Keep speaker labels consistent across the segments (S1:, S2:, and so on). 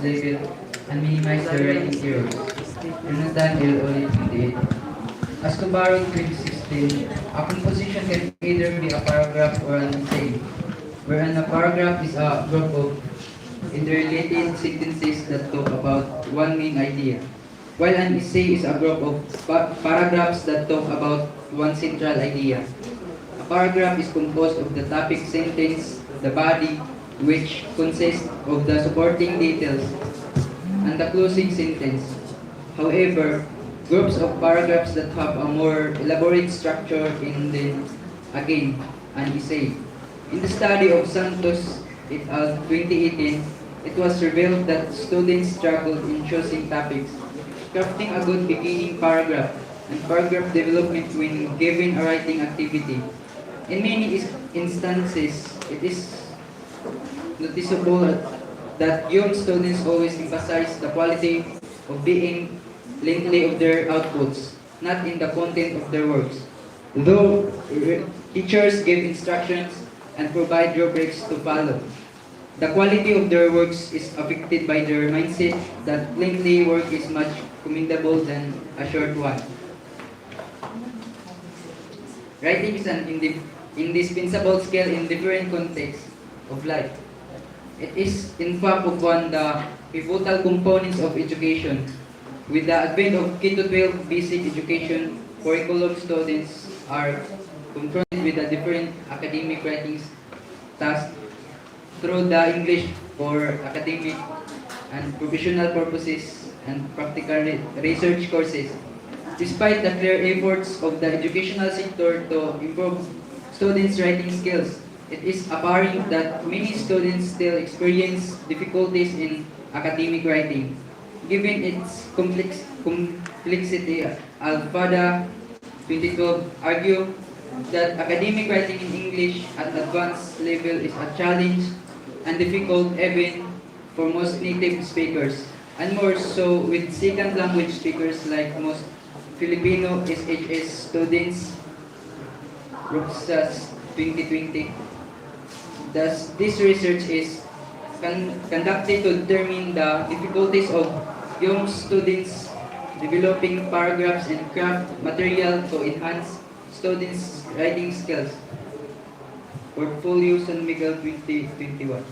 S1: level and minimize the writing errors. Jonathan L. Olive, 28. As to borrow 2016, a composition can either be a paragraph or an essay, wherein a paragraph is a group of interrelated sentences that talk about one main idea, while an essay is a group of paragraphs that talk about one central idea. A paragraph is composed of the topic sentence, the body, which consists of the supporting details, and the closing sentence. However, groups of paragraphs that have a more elaborate structure in the, again, an essay. In the study of Santos et al. 2018, it was revealed that students struggled in choosing topics, crafting a good beginning paragraph, and paragraph development when given a writing activity. In many instances, it is noticeable that young students always emphasize the quality of being lengthy of their outputs, not in the content of their works. Though teachers give instructions and provide rubrics to follow, the quality of their works is affected by their mindset that lengthy work is much commendable than a short one. Writing is an indispensable skill in different contexts of life. It is in fact one of the pivotal components of education. With the advent of K-12 basic education curriculum, students are confronted with the different academic writing tasks through the English for academic and professional purposes and practical research courses. Despite the clear efforts of the educational sector to improve students' writing skills, it is apparent that many students still experience difficulties in academic writing. Given its complexity, Alfada 2012 argue that academic writing in English at advanced level is a challenge and difficult even for most native speakers, and more so with second language speakers like most Filipino SHS students, Roxas 2020. Thus, this research is conducted to determine the difficulties of young students developing paragraphs and craft material to enhance students' writing skills. Portfolio San Miguel 2021.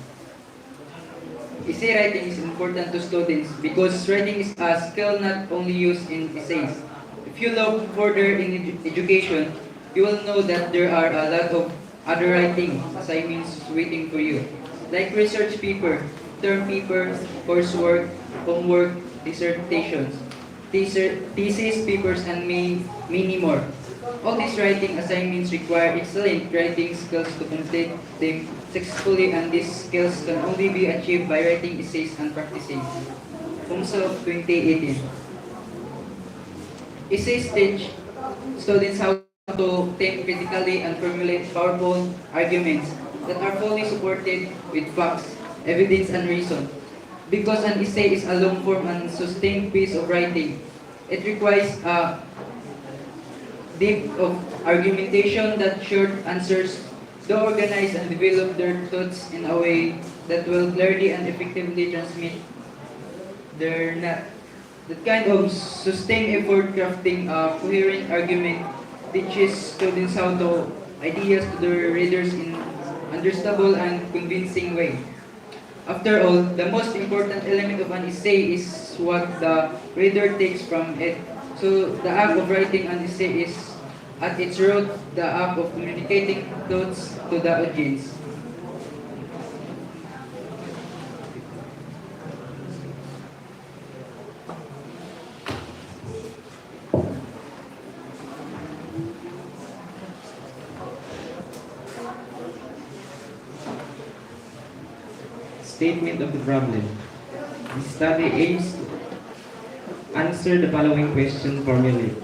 S1: Essay writing is important to students because writing is a skill not only used in essays. If you look further in education, you will know that there are a lot of other writing assignments waiting for you, like research paper, term paper, coursework, homework, dissertations, thesis papers, and many more. All these writing assignments require excellent writing skills to complete them successfully, and these skills can only be achieved by writing essays and practicing. Himself 2018. Essays teach students how to think critically and formulate powerful arguments that are fully supported with facts, evidence, and reason. Because an essay is a long form and sustained piece of writing, it requires a depth of argumentation that short answers to organize and develop their thoughts in a way that will clearly and effectively transmit their that kind of sustained effort crafting a coherent argument teaches students how to ideas to their readers in understandable and convincing way. After all, the most important element of an essay is what the reader takes from it. So the act of writing an essay is at its root the act of communicating thoughts to the audience.
S2: Statement of the problem. The study aims to answer the following question formally.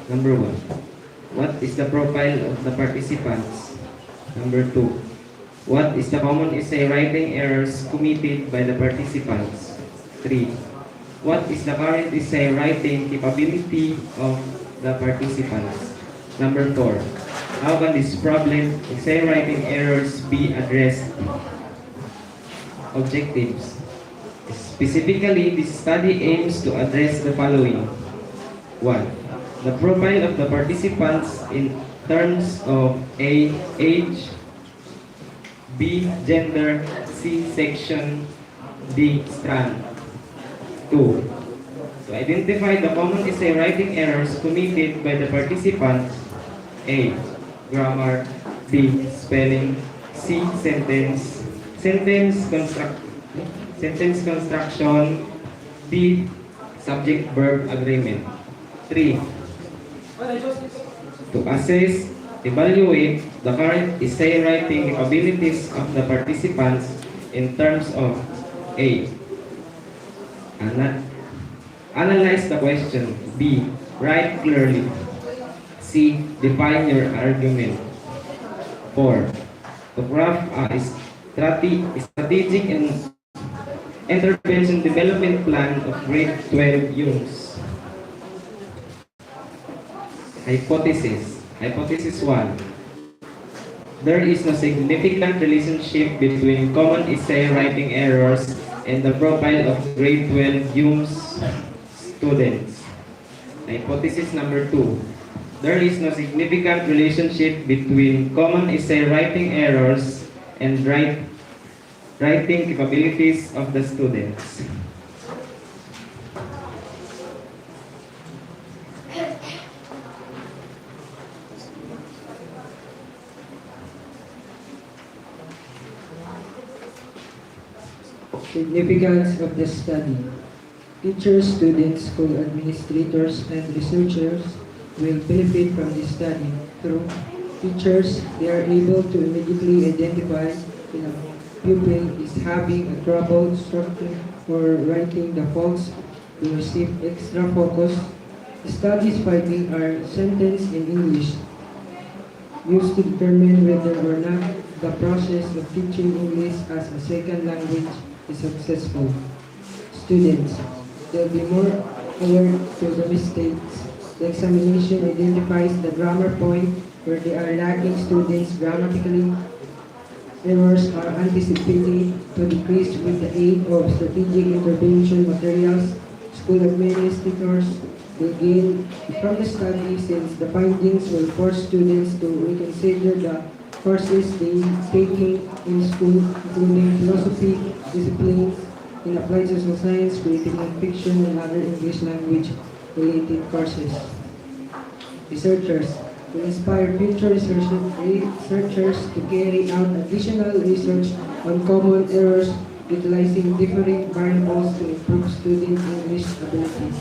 S2: Number 1. What is the profile of the participants? Number 2. What is the common essay writing errors committed by the participants? 3. What is the current essay writing capability of the participants? Number 4. How can this problem, essay writing errors, be addressed? Objectives. Specifically, this study aims to address the following. 1. The profile of the participants in terms of A. Age, B. Gender, C. Section, D. Strand. 2. To identify the common essay writing errors committed by the participants. A. Grammar, B. Spelling, C. Sentence construction, D. Subject-verb agreement. 3. To assess, evaluate the current essay writing capabilities of the participants in terms of A. Analyze the question. B. Write clearly. C. Define your argument. 4. To craft a strategic and intervention development plan of grade 12 units. Hypothesis. Hypothesis 1. There is no significant relationship between common essay writing errors and the profile of grade 12 UMS students. Hypothesis number 2. There is no significant relationship between common essay writing errors and writing capabilities of the students.
S3: Significance of the study. Teachers, students, school administrators, and researchers will benefit from this study. Through teachers, they are able to immediately identify when a pupil is having a trouble structuring or writing the faults to receive extra focus. The study's findings are sentences in English used to determine whether or not the process of teaching English as a second language is successful. Students, they'll be more aware to the mistakes. The examination identifies the grammar point where they are lagging students grammatically. Errors are anticipated to decrease with the aid of strategic intervention materials. School administrators will gain from the study since the findings will force students to reconsider the courses they taking in school, including philosophy, disciplines in applied social science, creative nonfiction, and other English language related courses. Researchers will inspire future researchers to carry out additional research on common errors utilizing differing variables to improve student English abilities.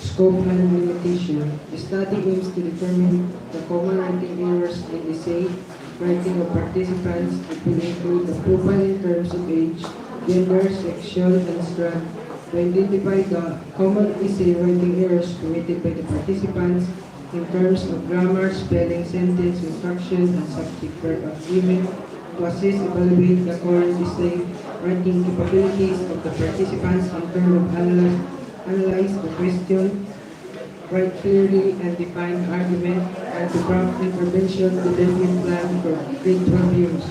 S3: Scope and limitation. The study aims to determine the common writing errors in essay writing of participants. It will include the profile in terms of age, gender, section, and strand. To identify the common essay writing errors committed by the participants in terms of grammar, spelling, sentence construction, and subject-verb agreement. To assess, evaluate the current essay writing capabilities of the participants in terms of analyze the question, write clearly and define argument, and to craft intervention development plan for grade 12 use.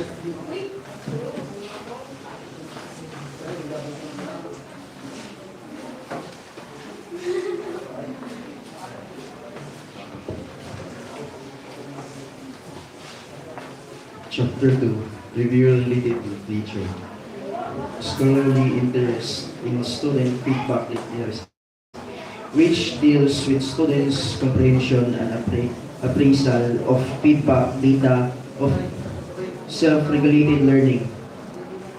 S4: Chapter 2. Review related literature. Scholarly interest in student feedback literacy, which deals with students' comprehension and appraisal of feedback data of self-regulated learning,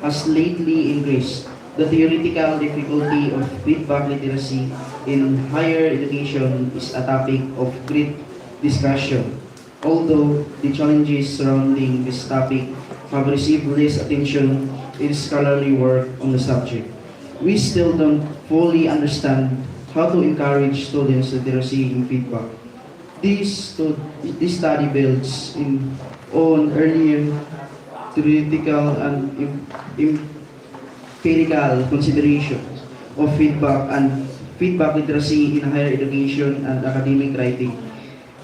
S4: has lately increased. The theoretical difficulty of feedback literacy in higher education is a topic of great discussion, although the challenges surrounding this topic have received less attention in scholarly work on the subject. We still don't fully understand how to encourage students literacy in feedback. This study builds on earlier theoretical and empirical considerations of feedback and feedback literacy in higher education and academic writing,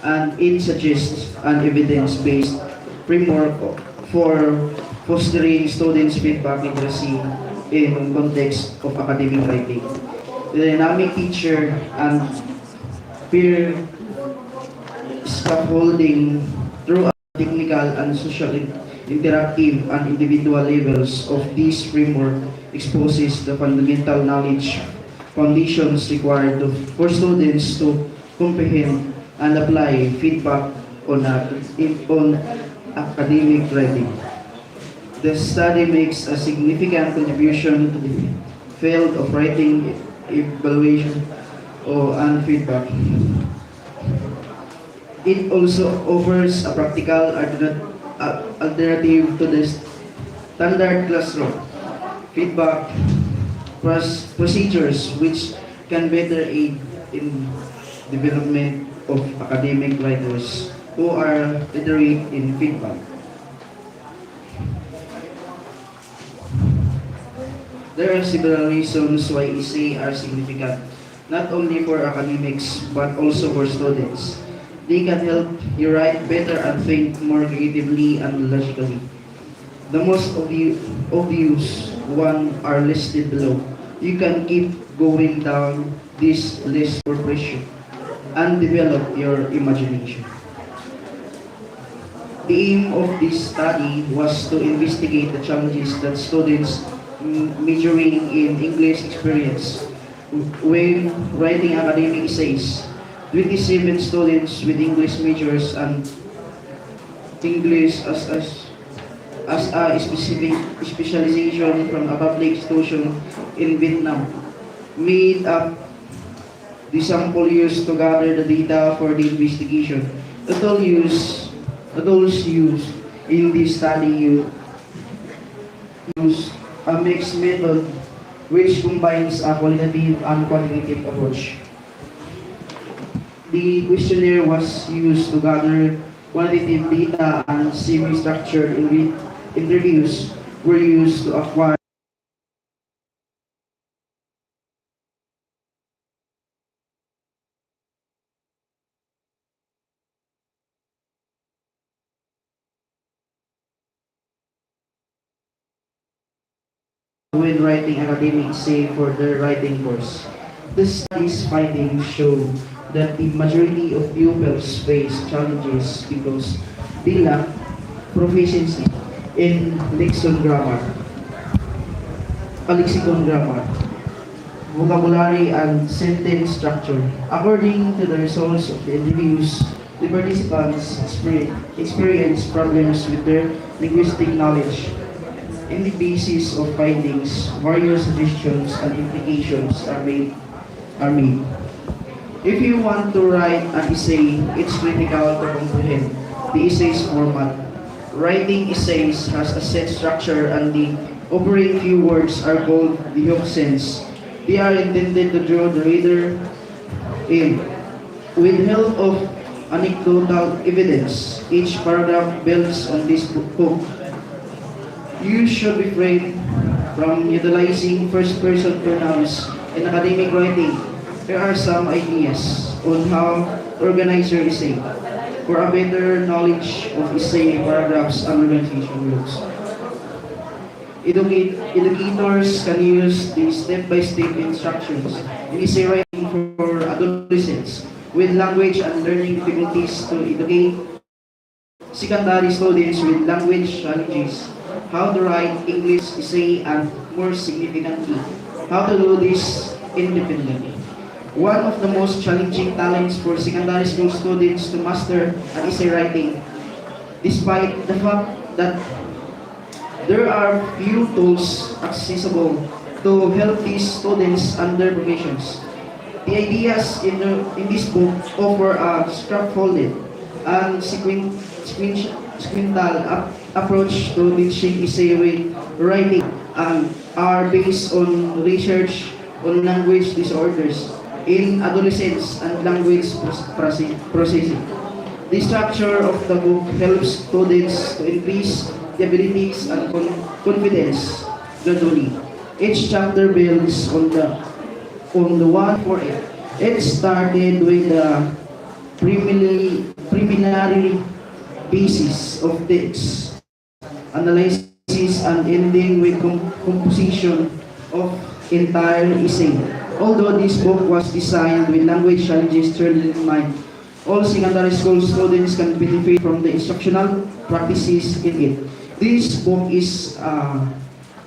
S4: and it suggests an evidence-based framework for fostering students' feedback literacy in context of academic writing. The dynamic teacher and peer scaffolding through technical and social interactive and individual levels of this framework exposes the fundamental knowledge foundations required for students to comprehend and apply feedback on academic writing. The study makes a significant contribution to the field of writing evaluation and feedback. It also offers a practical alternative to the standard classroom feedback procedures, which can better aid in development of academic writers who are literate in feedback. There are several reasons why essay are significant, not only for academics but also for students. They can help you write better and think more creatively and logically. The most obvious one are listed below. You can keep going down this list for pressure and develop your imagination. The aim of this study was to investigate the challenges that students majoring in English experience when writing academic essays. 27 students with English majors and English as a specific specialization from a public institution in Vietnam made up the sample used to gather the data for the investigation. The tools used in this study use a mixed method which combines a qualitative and quantitative approach. The questionnaire was used to gather quantitative data and semi-structured interviews were used to acquire when writing academic essay for their writing course. The study's findings show that the majority of pupils face challenges because they lack proficiency in lexicon grammar, vocabulary, and sentence structure. According to the results of the interviews, the participants experienced problems with their linguistic knowledge. In the basis of findings, various suggestions and implications are made. If you want to write an essay, it's critical to comprehend the essay's format. Writing essays has a set structure and the opening few words are called the hook sense. They are intended to draw the reader in. With the help of anecdotal evidence, each paragraph builds on this hook. You should refrain from utilizing first-person pronouns in academic writing. There are some ideas on how to organize your essay for a better knowledge of essay paragraphs and organization rules. Educators can use the step-by-step instructions in essay writing for adolescents with language and learning difficulties to educate secondary students with language challenges how to write English essay and, more significantly, how to do this independently. One of the most challenging talents for secondary school students to master an essay writing, despite the fact that there are few tools accessible to help these students and their professions. The ideas in this book offer a scaffolded and sequential approach to teaching essay writing and are based on research on language disorders in adolescents and language processing. The structure of the book helps students to increase the abilities and confidence gradually. Each chapter builds on the one for it. It started with the preliminary basis of text analysis and ending with composition of entire essay. Although this book was designed with language challenges truly in mind, all secondary school students can benefit from the instructional practices in it. This book is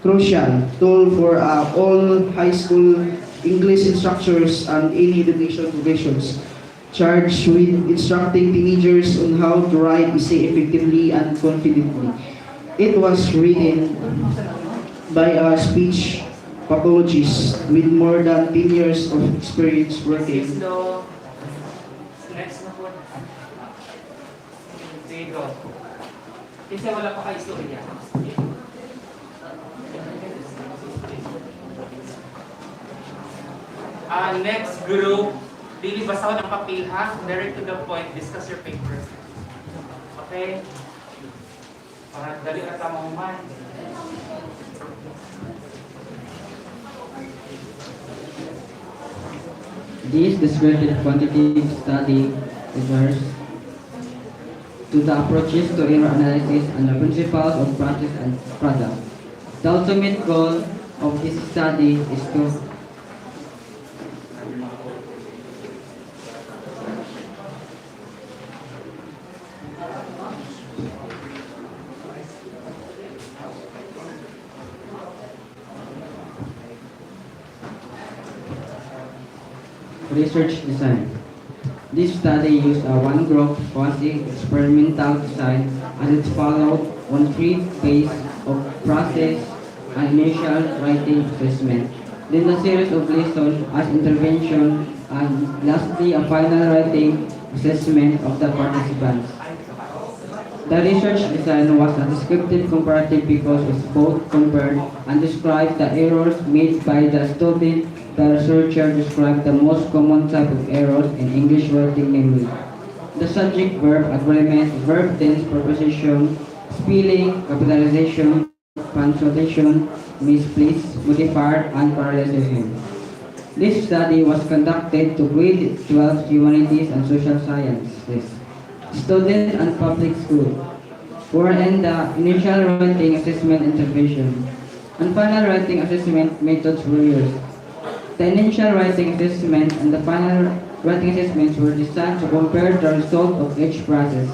S4: crucial tool for all high school English instructors and any education professions charged with instructing teenagers on how to write essay effectively and confidently. It was written by a speech pathologist with more than 10 years of experience working.
S5: Next na po. Dito. Kasi wala pa kayo istorya. Next group, dili basta ng papel ha, direct to the point, discuss your paper. Okay? Para dali ka tamang man.
S1: This descriptive quantitative study refers to the approaches to error analysis and the principles of process and product. The ultimate goal of this study is to research design. This study used a one-group quasi-experimental design and it followed on 3 phases of process and initial writing assessment, then a series of lessons as intervention, and lastly a final writing assessment of the participants. The research design was a descriptive comparative because it both compared and described the errors made by the student. The researcher described the most common type of errors in English writing, namely the subject, verb, agreement, verb tense, preposition, spelling, capitalization, punctuation, misplace, modifier, and parallelism. This study was conducted to grade 12 humanities and social sciences, students and public school, were in the initial writing assessment intervention, and final writing assessment methods were used. The initial writing assessment and the final writing assessments were designed to compare the result of each process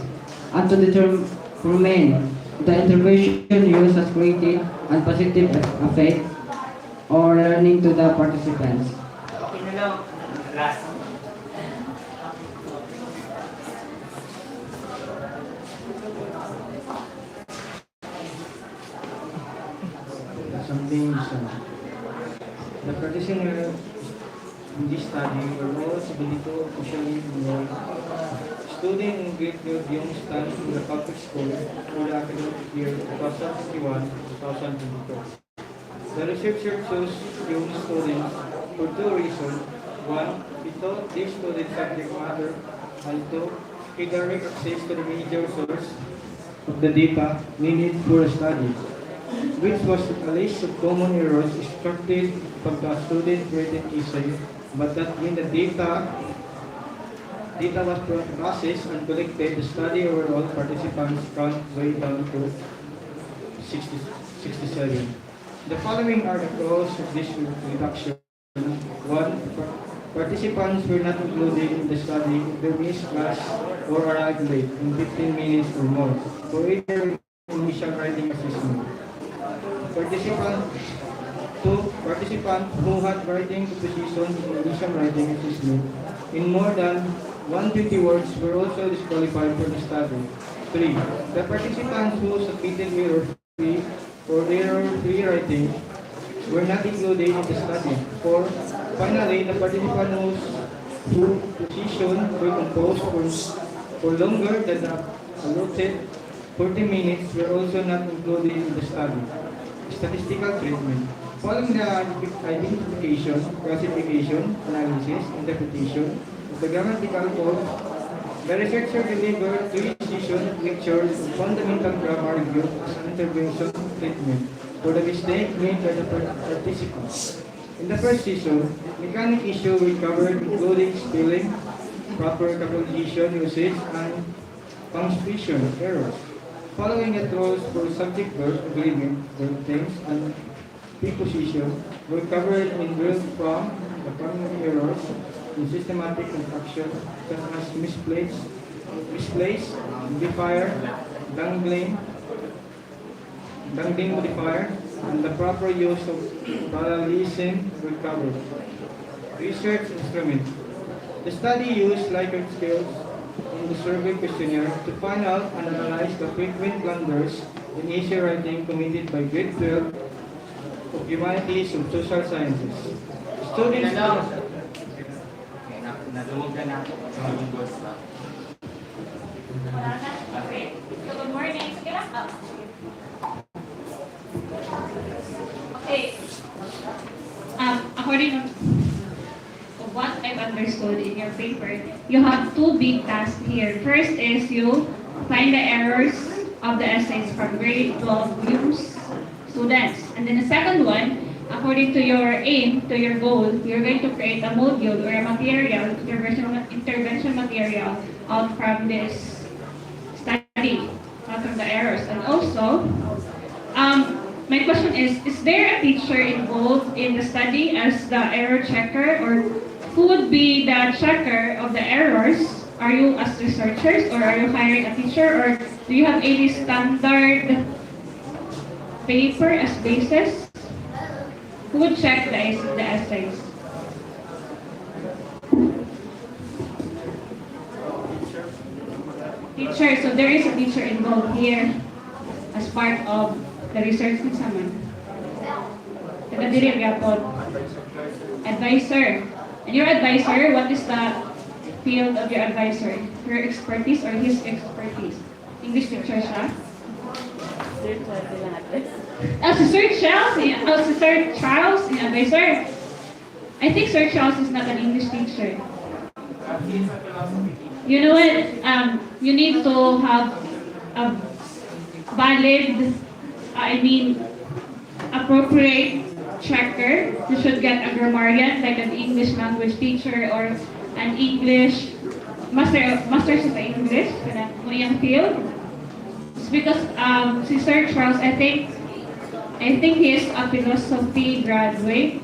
S1: and to determine the intervention used has created a positive effect or learning to the participants.
S5: Okay na lang. Last.
S3: Something the practitioner in this study were all Sibilito officially enrolled student in grade 12 young stand in the public school for the academic year 2021-2022. The researcher chose young students for 2 reasons. 1, he thought these students subject matter, and 2, he direct access to the major source of the data needed for study, which was a list of common errors extracted from the student written essay, but that when the data was processed and collected, the study overall participants count way down to 67. The following are the causes of this reduction. 1. Participants were not included in the study if they missed class or arrived late in 15 minutes or more for either initial writing assessment. Participants who had writing composition in initial writing assessment in more than 120 words were also disqualified for the study. 3. The participants who submitted error-free or error-free writing were not included in the study. 4. Finally, the participants whose position were composed for longer than the allotted 40 minutes were also not included in the study. Statistical treatment. Following the identification, classification, analysis, interpretation of the grammatical code, the researcher delivered 3 session lectures on fundamental grammar review as an intervention treatment for the mistake made by the participants. In the first session, mechanic issue we covered including spelling, proper capitalization usage, and punctuation errors. Following it rules for subject-verb agreement, verb tense, and preposition will cover it in drill from the common errors in systematic construction such as misplaced, modifier, dangling, dangling modifier, and the proper use of parallelism will cover. Research instrument. The study used Likert skills in the survey questionnaire to find out and analyze the frequent blunders in essay writing committed by grade 12 of humanities and social sciences. Students
S5: Nadungog na ako sa mga boss ba?
S6: Okay. So good morning. Sige lang. Okay. According to what I've understood in your paper, you have two big tasks here. First is you find the errors of the essays from grade 12 groups students. And then the second one, according to your aim, to your goal, you're going to create a module or a material, intervention material out from this study, out from the errors. And also, my question is there a teacher involved in the study as the error checker, or who would be the checker of the errors? Are you as researchers, or are you hiring a teacher, or do you have any standard paper as basis? Who would check the essays? Teacher, so there is a teacher involved here as part of the research with someone. Taga-diri gyapon. Advisor. And your advisor, what is the field of your advisor? Her expertise or his expertise? English teacher siya? Si Sir Charles, si Sir Charles, the advisor. I think Sir Charles is not an English teacher. You know what? You need to have a valid, appropriate checker. You should get a grammarian, like an English language teacher or an English master's of English, in field. It's because si Sir Charles, I think he is a philosophy graduate.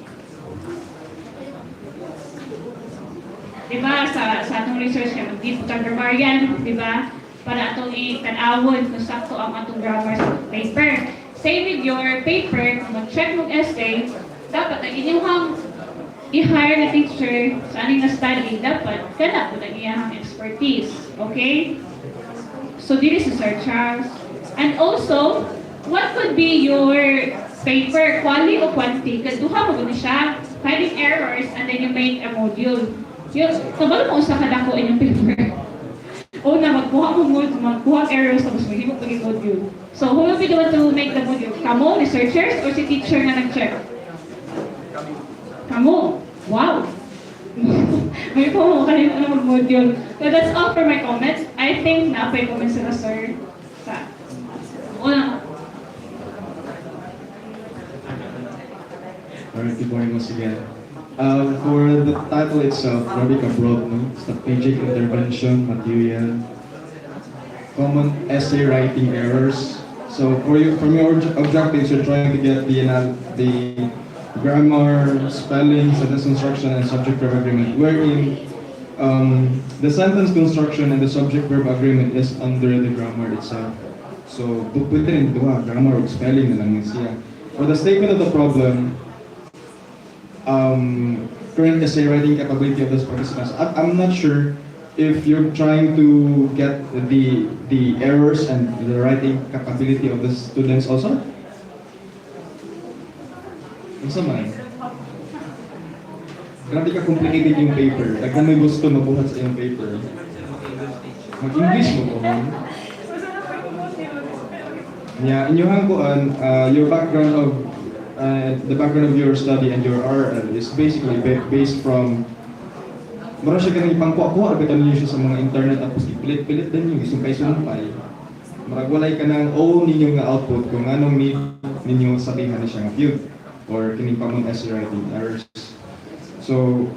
S6: Diba, sa atong research kaya mag-give ka grammarian, diba? Para atong itanawon kung sakto ang atong grammar sa paper. Same with your paper, kung mag-check mong essay, dapat ang inyong i-hire na teacher sa aning na study, dapat kana po ang iyang expertise. Okay? So, this is Sir Charles. And also, what could be your paper, quali o quanti? Kasi duha mo siya, finding errors, and then you make a module. Kabalo mo sa kadako inyong paper. O na, magkuha errors, tapos maghimok maging module. So, who will be the one to make the module? Kamo, researchers, or si teacher na nag-check? Kamo. Wow! May po mo kanina mag-module. So, that's all for my comments. I think na-apply comments sila, sir. Una.
S4: Alright, good morning once again. For the title itself, very broad, no? Strategic intervention, material, common essay writing errors. So from your objectives, you're trying to get the grammar, spelling, sentence construction, and subject-verb agreement, wherein the sentence construction and the subject-verb agreement is under the grammar itself. So, pwede rin ito grammar or spelling na lang siya. For the statement of the problem, current essay writing capability of those participants, I'm not sure if you're trying to get the errors and the writing capability of the students also. Ano man? Grabe ka complicated yung paper. Like may gusto mabuhat sa yung paper. Mag-English mo po. Yeah, inyuhang ko your background of the background of your study and your RL is basically based from mara siya kanang ipangkuha-kuha agad niyo siya sa mga internet tapos ipilit-pilit din yung isang sumpay. Marag walay ka ng own ninyo nga output kung anong need ninyo sabihan na siya nga field or kining pamong essay writing errors. So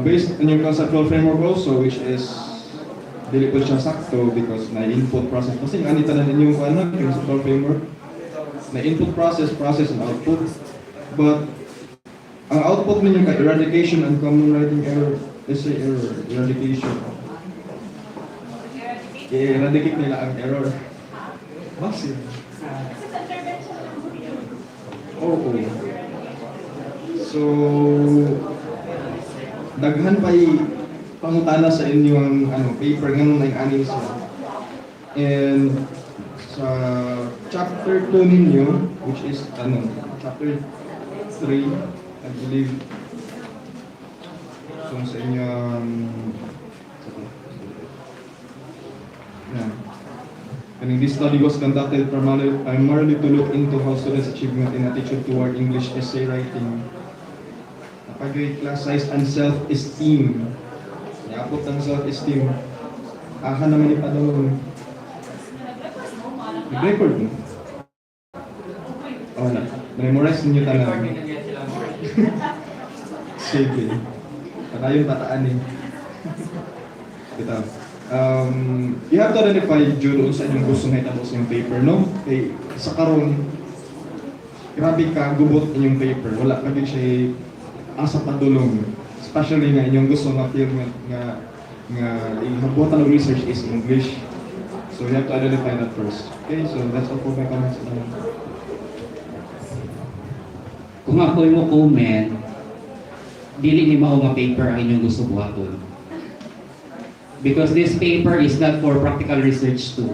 S4: based on your conceptual framework also, which is
S7: dili po siya sakto because na input process kasi nga nita na ninyong ano principal framework na input process and output, but ang output ninyo kay eradication and common writing error, essay error, eradication, i-eradicate nila ang error. Massive. Oo. So, daghan pa'y pangutana sa inyong paper nga nung aning siya. And sa chapter 2 ninyo, which is chapter 3, I believe, so sa inyong and this study was conducted primarily to look into how students' achievement and attitude toward English essay writing, napag-grade class size and self-esteem. Niapot ang self-esteem. Aha naman ipadawon. Nag-record mo? Oh, na. Memorize ninyo talaga. Sige. Patayon pataanin. Ito. You have to identify doon sa inyong gusto na itapos yung paper, no? Okay, sa karon, grabe ka, gubot inyong paper. Wala ka din siya asa padulong. Especially nga inyong gusto na field nga ihabutan ng research is English. So you have to identify that first. Okay, so that's all for my comments.
S5: Kung ako mo comment, dili ni mao nga paper ang inyong gusto buhaton. Because this paper is not for practical research too.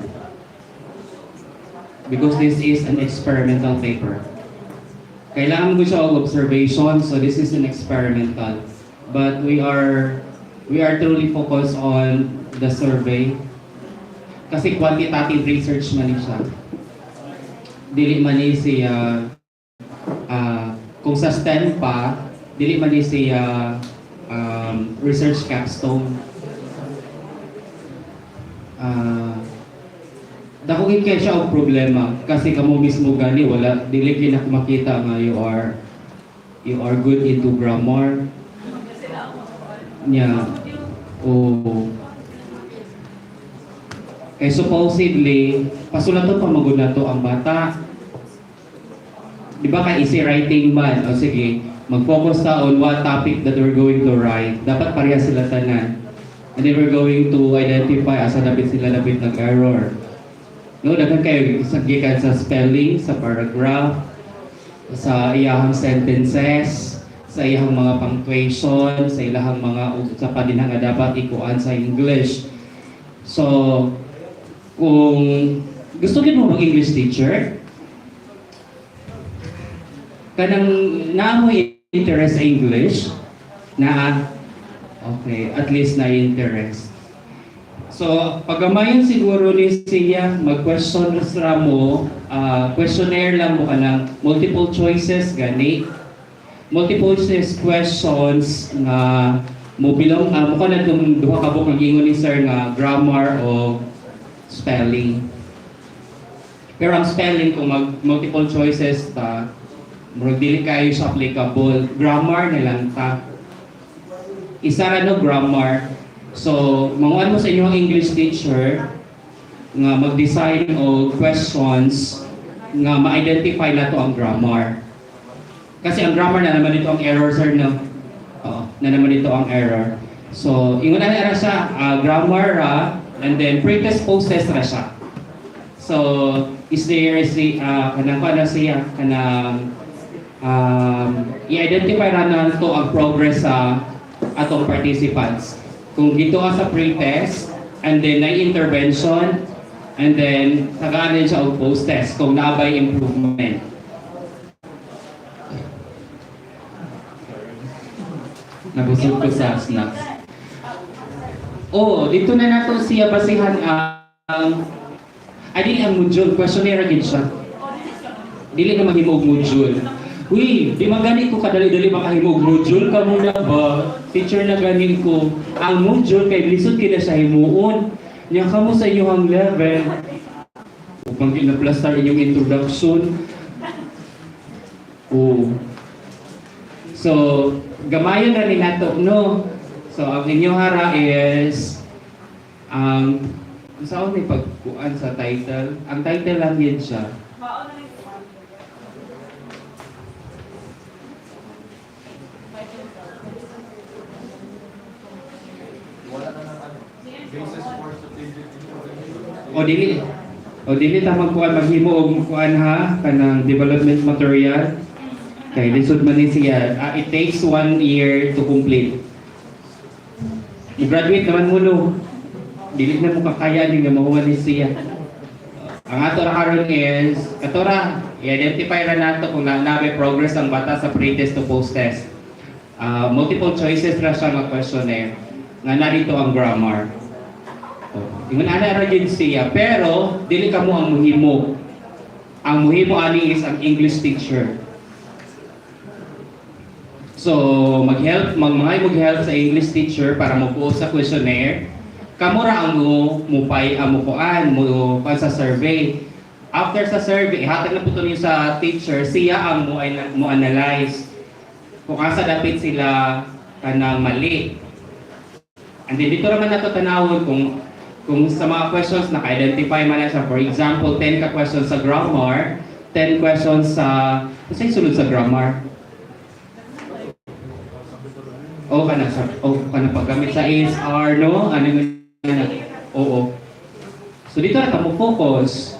S5: Because this is an experimental paper. Kailangan mo siya og observation, so this is an experimental. But we are truly focused on the survey. Kasi quantitative research man siya. Dili man ni siya kung sa STEM pa, dili man ni siya research capstone. Dakugin kaya siya og problema kasi kamo mismo gani wala dili kina makita nga you are good into grammar niya o kay supposedly pasulaton pa magud nato ang bata, di ba kay easy writing man o sige mag-focus ta on what topic that we're going to write, dapat pareha sila tanan. And then we're going to identify asa dapat sila dapat nag-error. No, dapat kayo sagikan sa spelling, sa paragraph, sa iyahang sentences, sa iyahang mga punctuation, sa ilahang mga sa padinang nga dapat ikuan sa English. So, kung gusto din mo mag-English teacher, kanang namo interest sa English, na okay, at least na interest. So, pagamayon siguro ni siya, mag-question ra mo, questionnaire lang mo ka ng multiple choices, gani. Multiple choice questions nga mo bilang, mo ka na itong duha ka buk nag-ingon ni sir nga grammar o spelling. Pero ang spelling, kung multiple choices ta, murag dili kayo sa applicable, grammar na lang ta. Isa ra no grammar. So, manguan mo sa inyong English teacher nga mag-design og questions nga ma-identify na to ang grammar. Kasi ang grammar na naman dito ang error, sir, no? Oo, na naman dito ang error. So, ingon na ra siya, grammar ra, and then pre-test post-test ra siya. So, is there kanang kuan na siya, kanang i-identify ra na to ang progress sa atong participants. Kung dito sa pre-test, and then na intervention, and then tagaan din siya og post-test kung naabay improvement. Nabusog ko sa snacks. Oh, dito na nato siya basihan dili ang module, questionnaire gid siya. Dili na mahimo og module. Uy, di magani ko kadali-dali makahimo og module ka muna ba? Teacher na ganin ko. Ang module kay lisod kina sa himuon. Nya kamo sa inyong level. Upang gina-plaster inyong introduction. Oh. So, gamayon na ni nato, no? So, ang inyong hara is Ang saan may pagkuan sa title? Ang title lang yun siya. O dili ta magkuan maghimo og kuan ha kanang development material. Kay lisod man ni siya. It takes 1 year to complete. I-graduate naman mo no. Dili na mo kakaya din nga mahuman ni siya. Ang ato ra karon is katora i-identify ra nato kung nabe progress ang bata sa pre-test to post-test. Multiple choices ra siya nga questionnaire. Nga narito ang grammar. Ingon ana ra gyud siya pero dili ka mo ang muhimo. Ang muhimo ani is ang English teacher. So, mag-help sa English teacher para mo sa questionnaire. Kamo ra ang mupay ang mukuan mo sa survey. After sa survey, ihatag na puto niyo sa teacher, siya ang mo analyze kung asa dapat sila kanang mali. And then dito naman nato tanawon kung sa mga questions naka-identify man na siya. For example, 10 ka questions sa grammar, 10 questions sa kasi sulod sa grammar. Kana paggamit sa is, are, no? Ano yun? Oo. So dito na mo focus.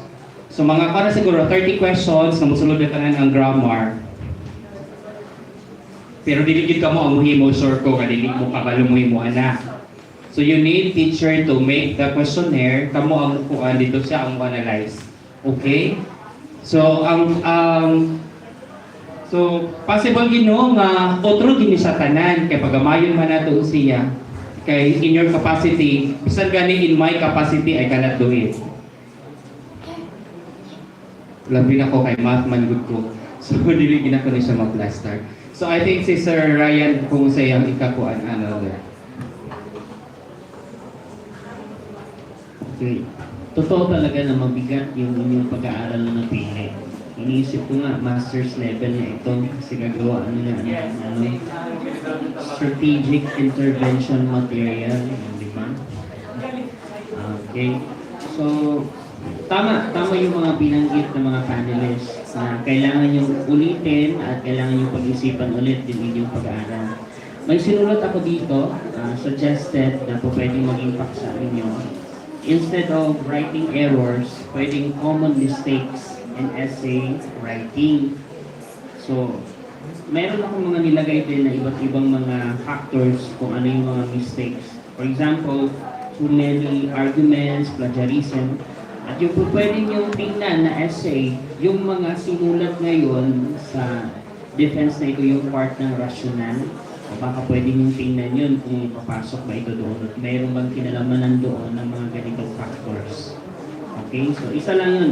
S5: So mga kana siguro 30 questions na musulod na tanan ang grammar. Pero dili gid ka mo ang muhimo sure ko nga dili mo kabalo mo ana. So you need teacher to make the questionnaire kamo ang kuan dito siya ang analyze. Okay? So So, possible gino nga otro gini sa tanan kay pagamayon man nato siya kay in your capacity bisan gani in my capacity I cannot do it. Labi na ko kay math man good ko. So dili gina ko ni siya mag-plaster. So I think si Sir Ryan kung sa iyang ikakuan there.
S8: Okay. Totoo talaga na mabigat yung inyong pag-aaral na napili. Iniisip ko nga, master's level na ito kasi gagawa strategic intervention material, di ba? Okay. So, tama yung mga binanggit ng mga panelists na kailangan yung ulitin at kailangan yung pag-isipan ulit yung inyong pag-aaral. May sinulat ako dito, suggested na po pwedeng maging paksa ninyo. Instead of writing errors, pwedeng common mistakes in essay writing. So, meron akong mga nilagay din na iba't ibang mga factors kung ano yung mga mistakes. For example, too many arguments, plagiarism. At yung pwedeng yung tingnan na essay, yung mga sinulat ngayon sa defense na ito yung part ng rational. O baka pwedeng yung tingnan yun kung papasok ba ito doon. At mayroon bang kinalamanan doon ng mga ganitong factors. Okay, so isa lang yun.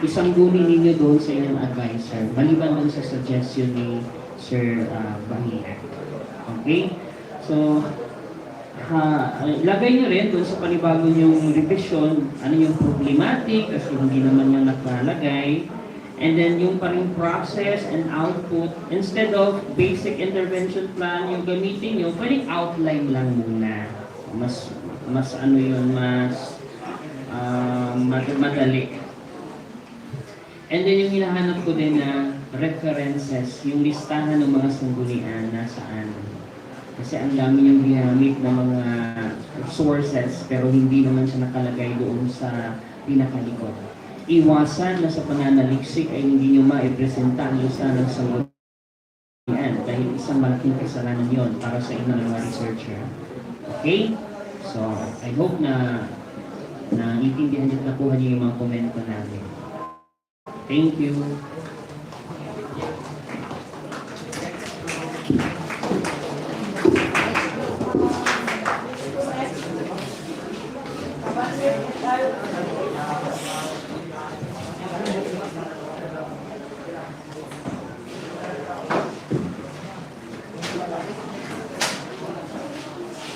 S8: Isangguni ninyo doon sa inyong advisor. Maliban doon sa suggestion ni Sir Bahia. Okay? So, lagay nyo rin doon sa panibago yung revision, ano yung problematic, kasi hindi naman yung nakalagay. And then yung paring process and output, instead of basic intervention plan, yung gamitin nyo, pwedeng outline lang muna. Mas ano yun, mas madali. And then yung hinahanap ko din na references, yung listahan ng mga sanggunian nasaan. Kasi ang dami yung ginamit ng mga sources pero hindi naman siya nakalagay doon sa pinakalikod. Iwasan na sa pananaliksik ay hindi nyo maipresenta ang listahan ng sanggunian dahil isang malaking kasalanan yon para sa inyong mga researcher. Okay? So, I hope na intindihan niyo at nakuha niyo yung mga komento namin. Thank you.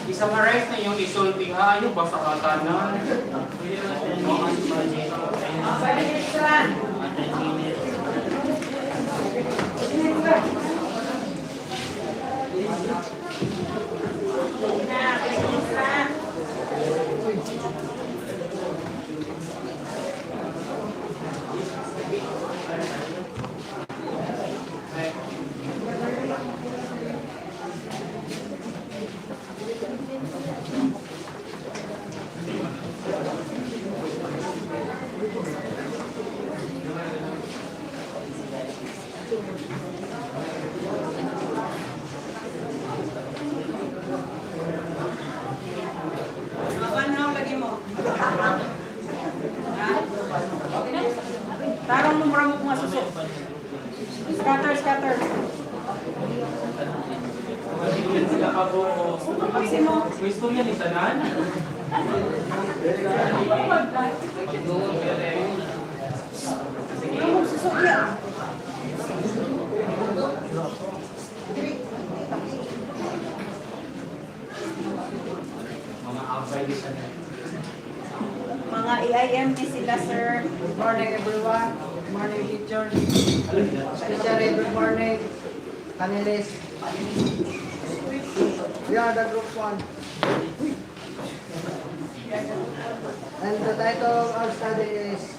S5: I-summarize na yung isulting ha, yung basa katanan. Gusto niya ni Tanan? Mga outside isa na.
S9: Mga EIMT sila, sir. Good morning, everyone. Good morning, teacher. Especially good morning, panelists. We are the group 1. And the title of our study is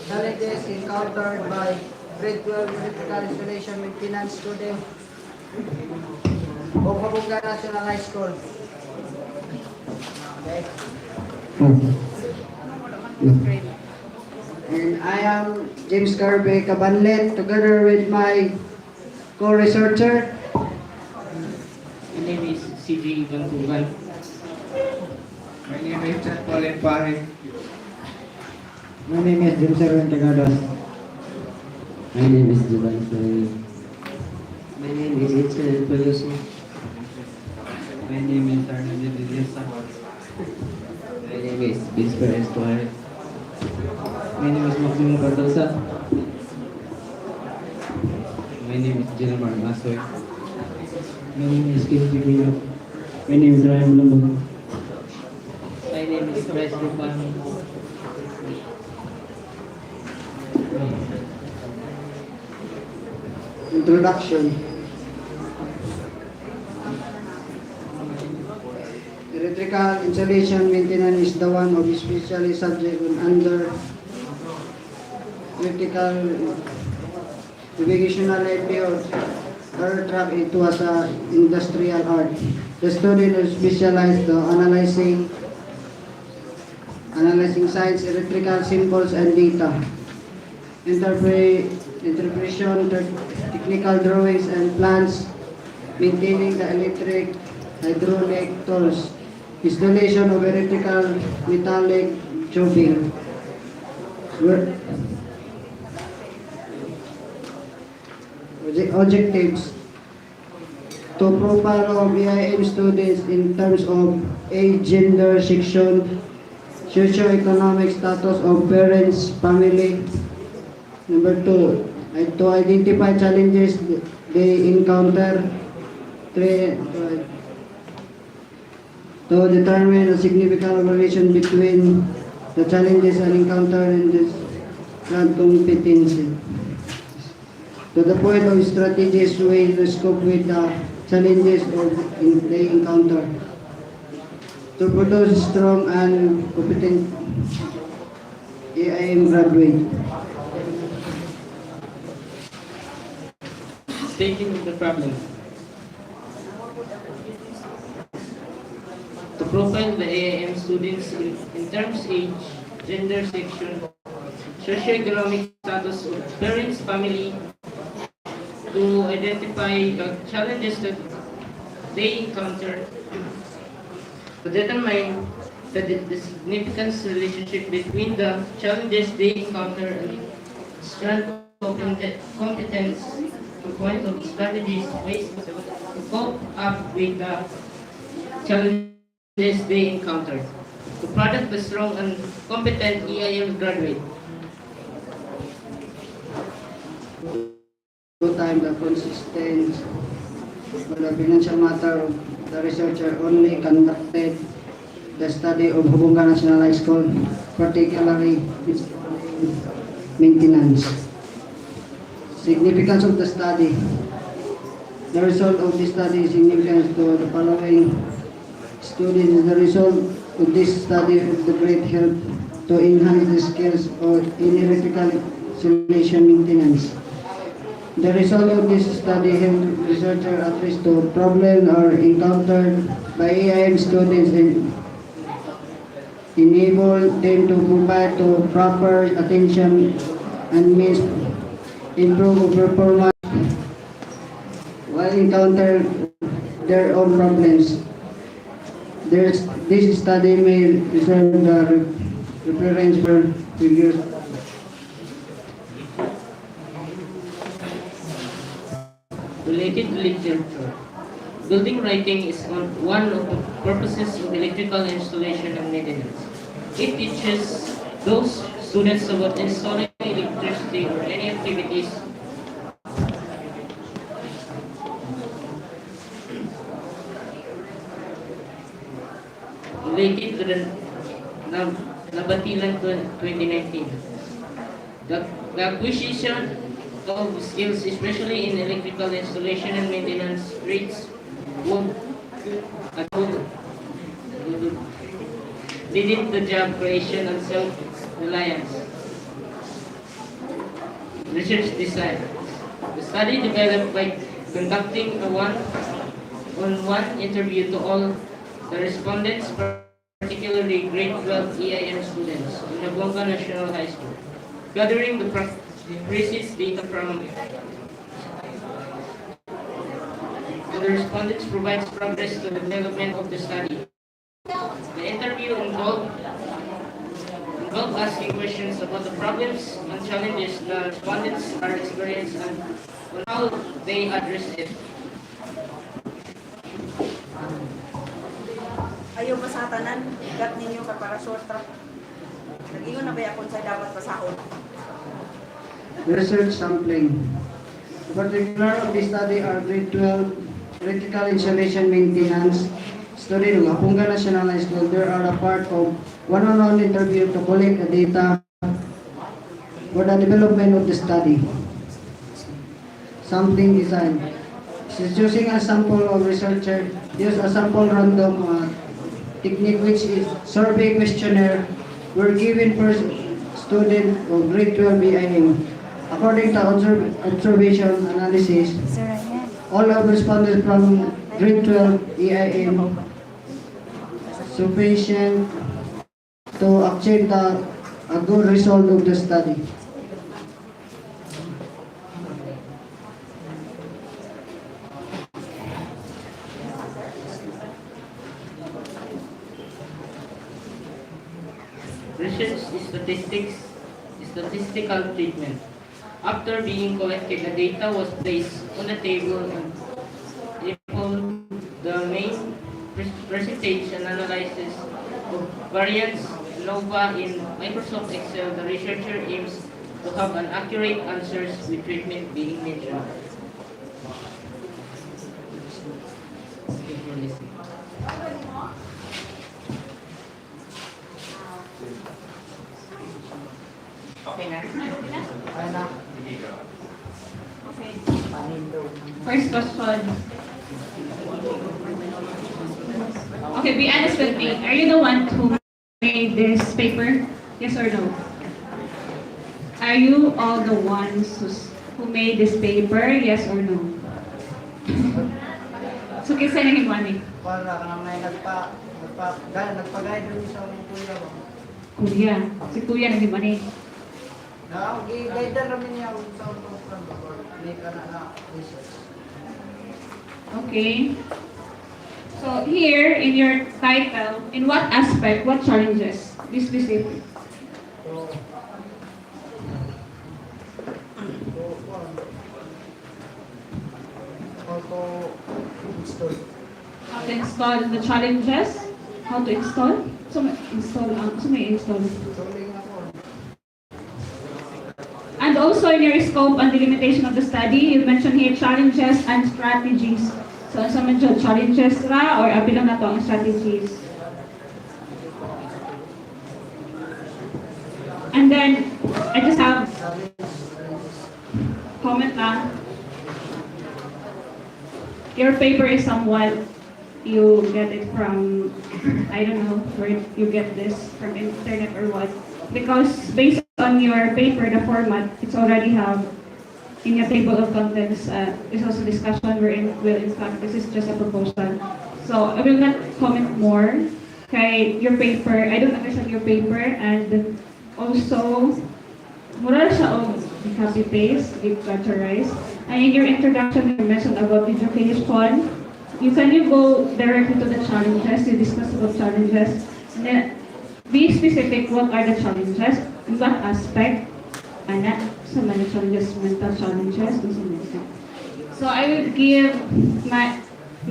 S9: Challenges Encountered by Grade 12 Electrical Installation Maintenance Student of Jabonga National High School. Okay. And I am James Carbe Cabanlet, together with my co-researcher.
S8: My name is CJ Bantugan.
S3: My name is Chat Pauline Pare. My name is James Erwin Tagados.
S10: My name is Juban Floy.
S3: My name is Itzel Peluso.
S10: My name is Arnaldo Dilesa. My name is Vince Perez Tuare. My name is Maximo Cardosa. My name is Gilmar Masoy.
S3: My name is Kim Jimino. My name is Ryan Mulambog.
S10: My name is Bryce Rupano.
S9: Introduction. Electrical installation maintenance is the one of especially subject under electrical navigational livelihood. Earth track it was a industrial art. The student is specialized to analyzing science, electrical symbols and data. Interpretation, technical drawings and plans, maintaining the electric, hydraulic tools, installation of electrical metallic tubing. Objectives to profile of EIM students in terms of age, gender, section, socio-economic status of parents, family. Number 2, to identify challenges they encounter. 3, to determine a significant relation between the challenges and encounter and this competency. To the point of strategies way to cope with the challenges they encounter. To produce strong and competent EIM graduate.
S8: Stating of the problem. To profile the AIM students in terms age, gender, section, socioeconomic status of parents, family, to identify the challenges that they encounter, to determine the significance relationship between the challenges they encounter and strength of competence, to point of strategies, ways to cope up with the challenges they encounter, to product a strong and competent EIM graduate.
S9: Time the consistent for the financial matter of the researcher only conducted the study of Jabonga National High School, particularly its maintenance. Significance of the study. The result of this study is significant to the following students. The result of this study of the great help to enhance the skills in electrical installation maintenance. The result of this study helped researchers address the problems are encountered by EIM students and enable them to provide to proper attention and means improve performance while encounter their own problems. This study may serve the reference for figures.
S8: Related to literature. Building writing is one of the purposes of electrical installation and maintenance. It teaches those students about installing electricity or any activities related to the Nabatilan 2019. The acquisition of skills, especially in electrical installation and maintenance rates, would leading to job creation and self-reliance. Research design. The study developed by conducting a one-on-one interview to all the respondents, particularly grade 12 EIM students in Jabonga National High School, gathering the precise data from the respondents provides progress to the development of the study. The interview involved asking questions about the problems and challenges the respondents are experiencing and on how they address it.
S11: Ayaw ba sa tanan, gat ninyo ka para short track. Nag-ingon na ba akong sa dapat pasahod?
S9: Research sampling. The particular of the study are grade 12 electrical installation maintenance student of Jabonga National High School. There are a part of one-on-one interview to collect the data for the development of the study. Sampling design. Since using a sample of researcher, use a sample random technique which is survey questionnaire were given per student of grade 12 BIM. According to observation analysis, all of respondents from grade 12 EIM sufficient to achieve a good result of the study.
S8: Research statistical treatment. After being collected, the data was placed on the table and the main percentage and analysis of variance ANOVA in Microsoft Excel. The researcher aims to have an accurate answers with treatment being mentioned.
S11: Okay na? Okay.
S6: First question. Okay, be honest with me. Are you the one who made this paper? Yes or no? Are you all the ones who made this paper? Yes or no? So, kisa nang money?
S9: Wala ka nang nagpag-guide rin sa mga kuya mo.
S6: Kuya. Si Kuya nang money.
S9: Guide namin niya sa program before make na research.
S6: Okay. So, here in your title, in what aspect, what challenges? Be specific. How to install the challenges? How to install? So may install. And also in your scope and delimitation of the study, you mentioned here challenges and strategies. So sa medyo challenges ra or abilang na to ang strategies. And then I just have comment lang. Your paper is somewhat, you get it from, I don't know where you get this, from internet or what. Because based on your paper, the format, it's already have in your table of contents, is also discussion wherein, well, in fact, this is just a proposal. So I will not comment more. Okay, your paper, I don't understand your paper, and also, mura siya og copy-paste, plagiarize. And in your introduction, you mentioned about education. You go directly to the challenges, you discuss about challenges, and then be specific what are the challenges, in what aspect, and sa mga challenges, mental challenges, so I will give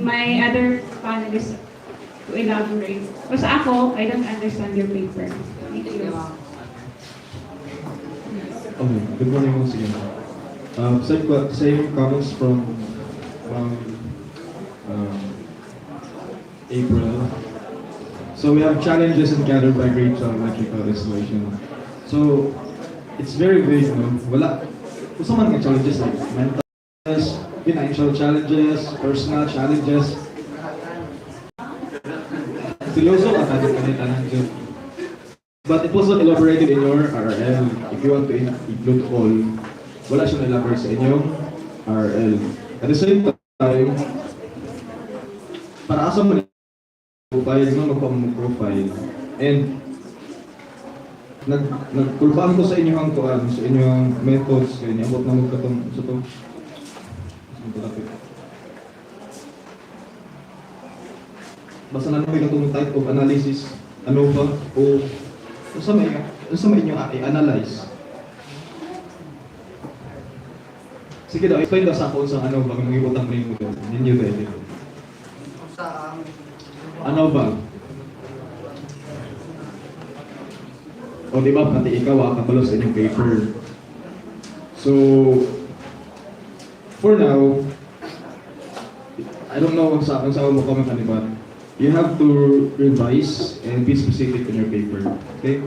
S6: my other panelists to elaborate. Kasi ako, I don't understand your paper. Thank you.
S7: Okay, good morning once again. Same comments from um, April. So we have challenges encountered by grade 12 electrical installation. So it's very vague, no? Wala. Kung saan man nga challenges like mental challenges, financial challenges, personal challenges. Seryoso ka kanita ng job. But it was not elaborated in your RL. If you want to include all, wala siyang elaborate sa inyong RL. At the same time, para asa mo profile no magpa-profile and nagkulbahan ko sa inyong kuan sa inyong methods kay niabot na mo katong sa to basta na may katong type of analysis ano ba o sa may inyo i-analyze. Sige daw, explain daw sa ako sa ano ba kung ibutang mo yung model ninyo dahil ano ba? O di ba pati ikaw kabalo sa inyong paper. So for now, I don't know kung saan mo comment but you have to revise and be specific in your paper. Okay?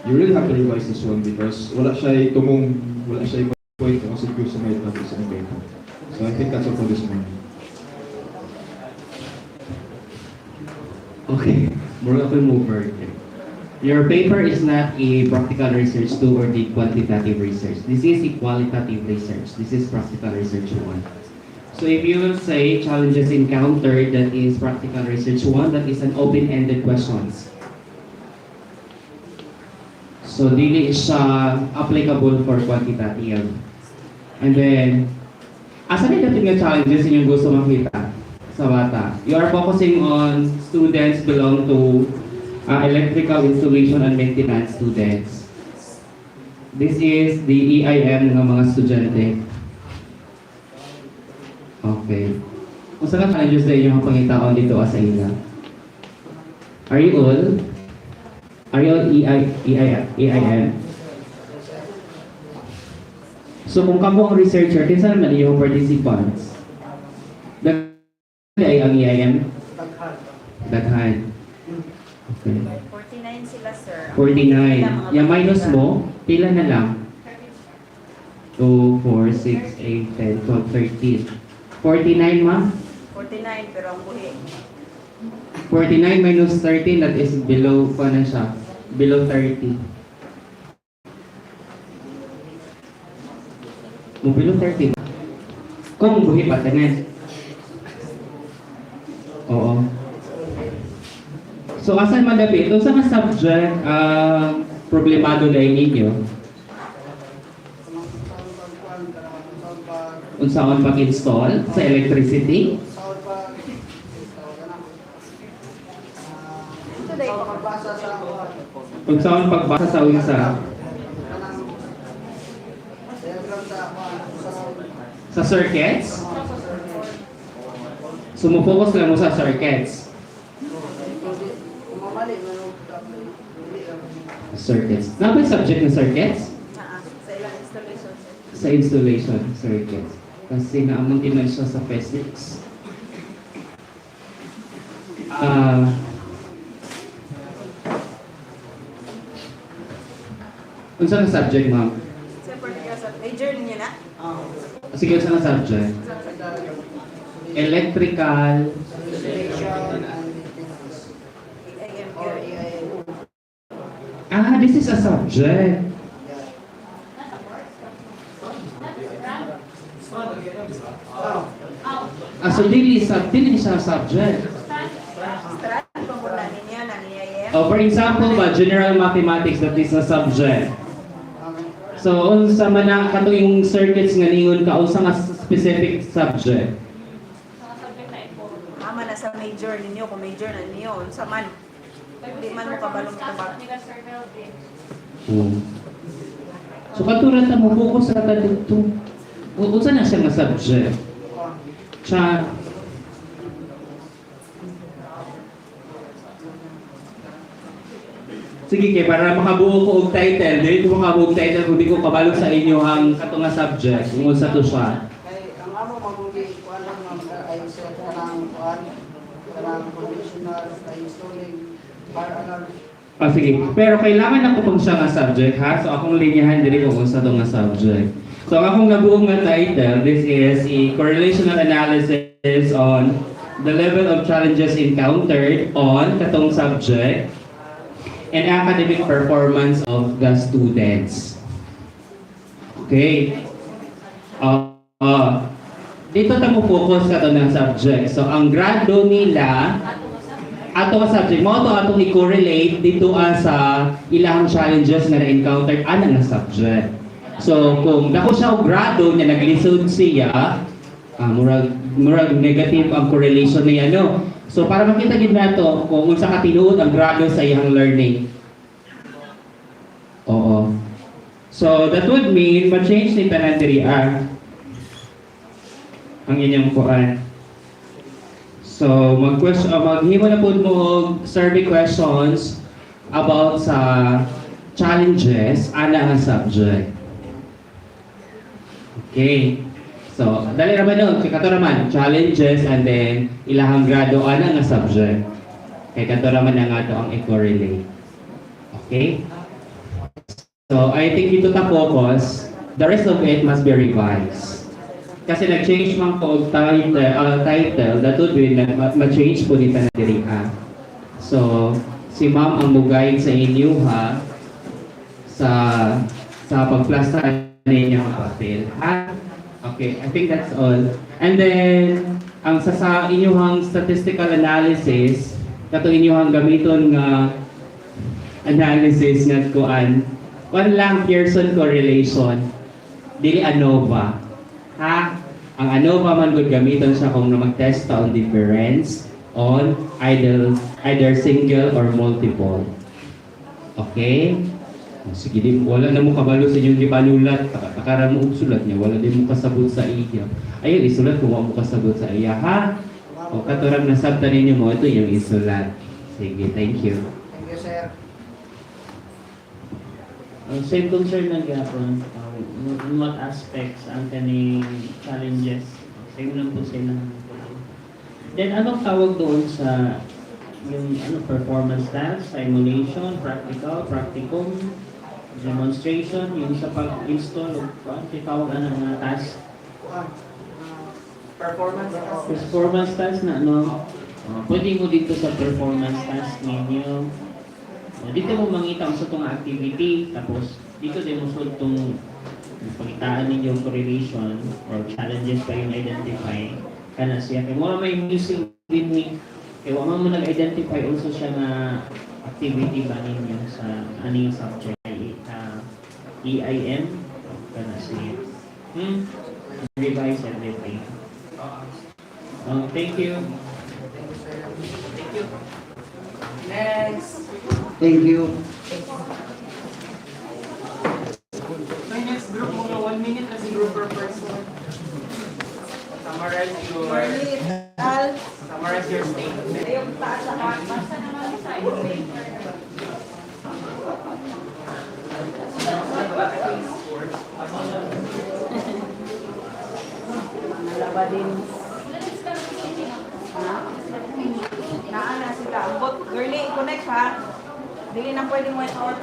S7: You really have to revise this one because wala siya point kung siguro sa may topic sa inyong paper. So I think that's all for this morning.
S5: Okay, we're going to move further. Your paper is not a practical research 2 or the quantitative research. This is a qualitative research. This is practical research 1. So if you will say challenges encountered, that is practical research 1, that is an open-ended questions. So dili siya applicable for quantitative. And then, asa na dapat nga challenges inyong gusto makita sa bata? You are focusing on students belong to electrical installation and maintenance students. This is the EIM ng mga estudyante. Okay. Kung saan challenges na inyong pangitaon dito sa ina? Are you all EIM? So kung kamo ang researcher, kinsa naman iyong participants? Ay ang EIM? Daghan. Okay.
S11: 49 sila, sir.
S5: 49. Yung minus mo, pila na lang? 2, 4, 6, 8, 10, 12, 13. 49 ma?
S11: 49, pero ang buhi.
S5: 49 minus 13, that is below, na siya? Below 30. Mo below 30. Kung buhi pa, tanan. Oo. So, asan man dapat? Ito sa mga subject, problemado na ninyo. Unsaon pag-install sa electricity? Unsaon pagbasa sa unsa? Sa circuits? Sumufocus lang mo sa circuits. Circuits. Napay subject ng circuits?
S11: Sa ilang installation, sir.
S5: Sa installation circuits. Kasi naamon din siya sa physics. Unsa nga subject, ma'am?
S11: Sir, particular sa major ninyo na?
S5: Sige, unsa nga subject? Electrical. This is a subject. So dili siya subject. For example, general mathematics, that is a subject. So unsa man na kato yung circuits nga ningon ka unsa nga specific subject?
S11: Ama na sa major ninyo, kung major na ninyo, unsa man. Hindi man mo kabalong tabak.
S5: So katulad ta mo focus ra ta dito. Unsa na siya nga subject? Sige kay para makabuo ko og title, dili ko makabuo og title kung di ko kabalo sa inyo ang katong nga subject, kung unsa to siya.
S9: Kay ang amo mabugi kuan lang ay sa kanang kuan kanang conditional ay installing bar alarm.
S5: Sige. Pero kailangan ako pang siya nga subject ha. So akong linyahan diri kung unsa to nga subject. So ang akong nabuong nga title, this is a correlational analysis on the level of challenges encountered on katong subject and academic performance of the students. Okay. Dito ta mo focus sa ng subject. So ang grado nila ato nga subject mo to atong i-correlate dito sa ilang challenges nga na-encountered ana nga subject. So kung dako siya og grado niya naglisod siya, murag negative ang correlation niya no. So para makita gid nato kung unsa ka tinuod ang grado sa iyang learning. Oo. So that would mean ma-change ni tanan diri ang inyong kuan. So maghimo na pud mo og survey questions about sa challenges ana nga subject. Okay. So, dali naman nun, kay kato naman, challenges and then ilahang grado ana nga subject. Kay kato naman na nga to ang i-correlate. Okay? So, I think dito ta focus, the rest of it must be revised. Kasi nag-change man ko og title, that would be ma-change po dito na diri ha. So, si ma'am ang mugayad sa inyo ha sa pagplasta ninyong papel ha. Okay, I think that's all. And then, ang sa inyong statistical analysis, kato inyong gamiton nga analysis nga kuan, one lang Pearson correlation, dili ANOVA. Ha? Ang ANOVA man gud gamiton siya kung mag-test ta on difference on either single or multiple. Okay? Sige din, wala na mo kabalo sa inyong gipanulat, takara mo og sulat niya, wala din mo kasabot sa iya. Ayun, isulat kung wala mo kasabot sa iya, ha? O katurang nasabta ninyo mo, ito yung isulat. Sige, thank you.
S9: Thank you, sir.
S8: Same concern ng gapon. In what aspects ang kaning challenges? Same lang po sila. Then anong tawag doon sa yung performance task, simulation, practical, practicum, demonstration, yung sa pag-install o tawag mga task? Performance task na pwede mo dito sa performance task ninyo. Dito mo mangita sa itong activity, tapos dito din mo sa itong pagitaan ninyo correlation or challenges kayong identify. Kana siya. Kaya mo may missing with kaya wala mo nag-identify also siya na activity ba ninyo sa aning subject EIM kana siya. Revise everything. Thank you. Thank you.
S11: Next.
S9: Thank you.
S11: So next group mo 1 minute na si group per person. Summarize your statement. Yung taas sa basta naman sa Nalaba din. Naana sila. Ambot, girlie, i-connect ha. Dili na pwede mo i-sort.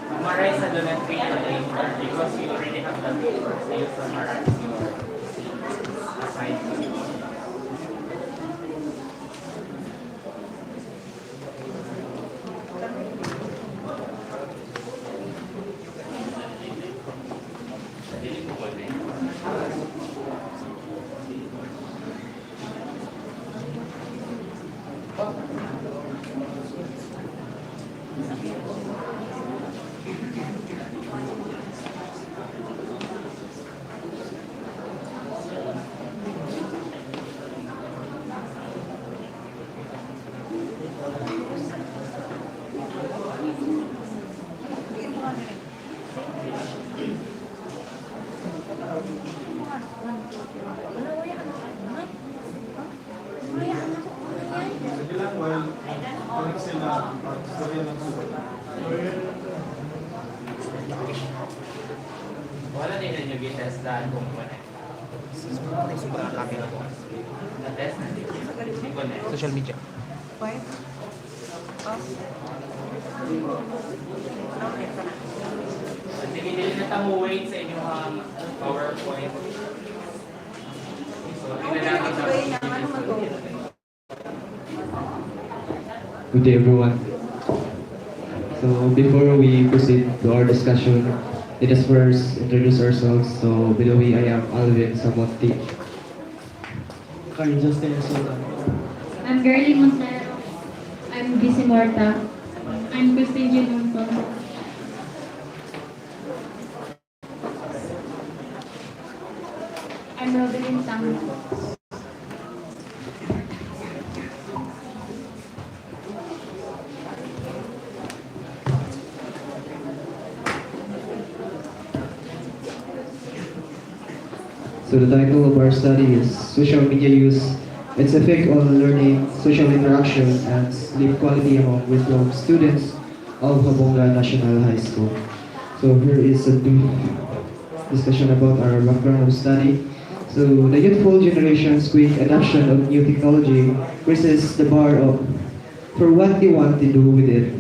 S11: Summarize na doon ang paper because you already have the paper. So you summarize your assignment.
S7: Sige lang, while connect sila, storya lang sila.
S11: Wala din na yung test dahil kung connect. Na-test na din. Connect.
S10: Social media.
S11: Sige, hindi na tayo wait sa inyong PowerPoint. So, pinanatin
S10: Good day, everyone. So before we proceed to our discussion, let us first introduce ourselves. So by the way, I am Alvin Samonti.
S6: I'm Girly Montero. I'm Busy Morta. I'm Christine Junto. I'm Rodelyn Tang.
S10: So the title of our study is Social Media Use, Its Effect on Learning, Social Interaction, and Sleep Quality among Winthrop Students of Jabonga National High School. So here is a brief discussion about our background of study. So the youthful generation's quick adoption of new technology raises the bar for what they want to do with it.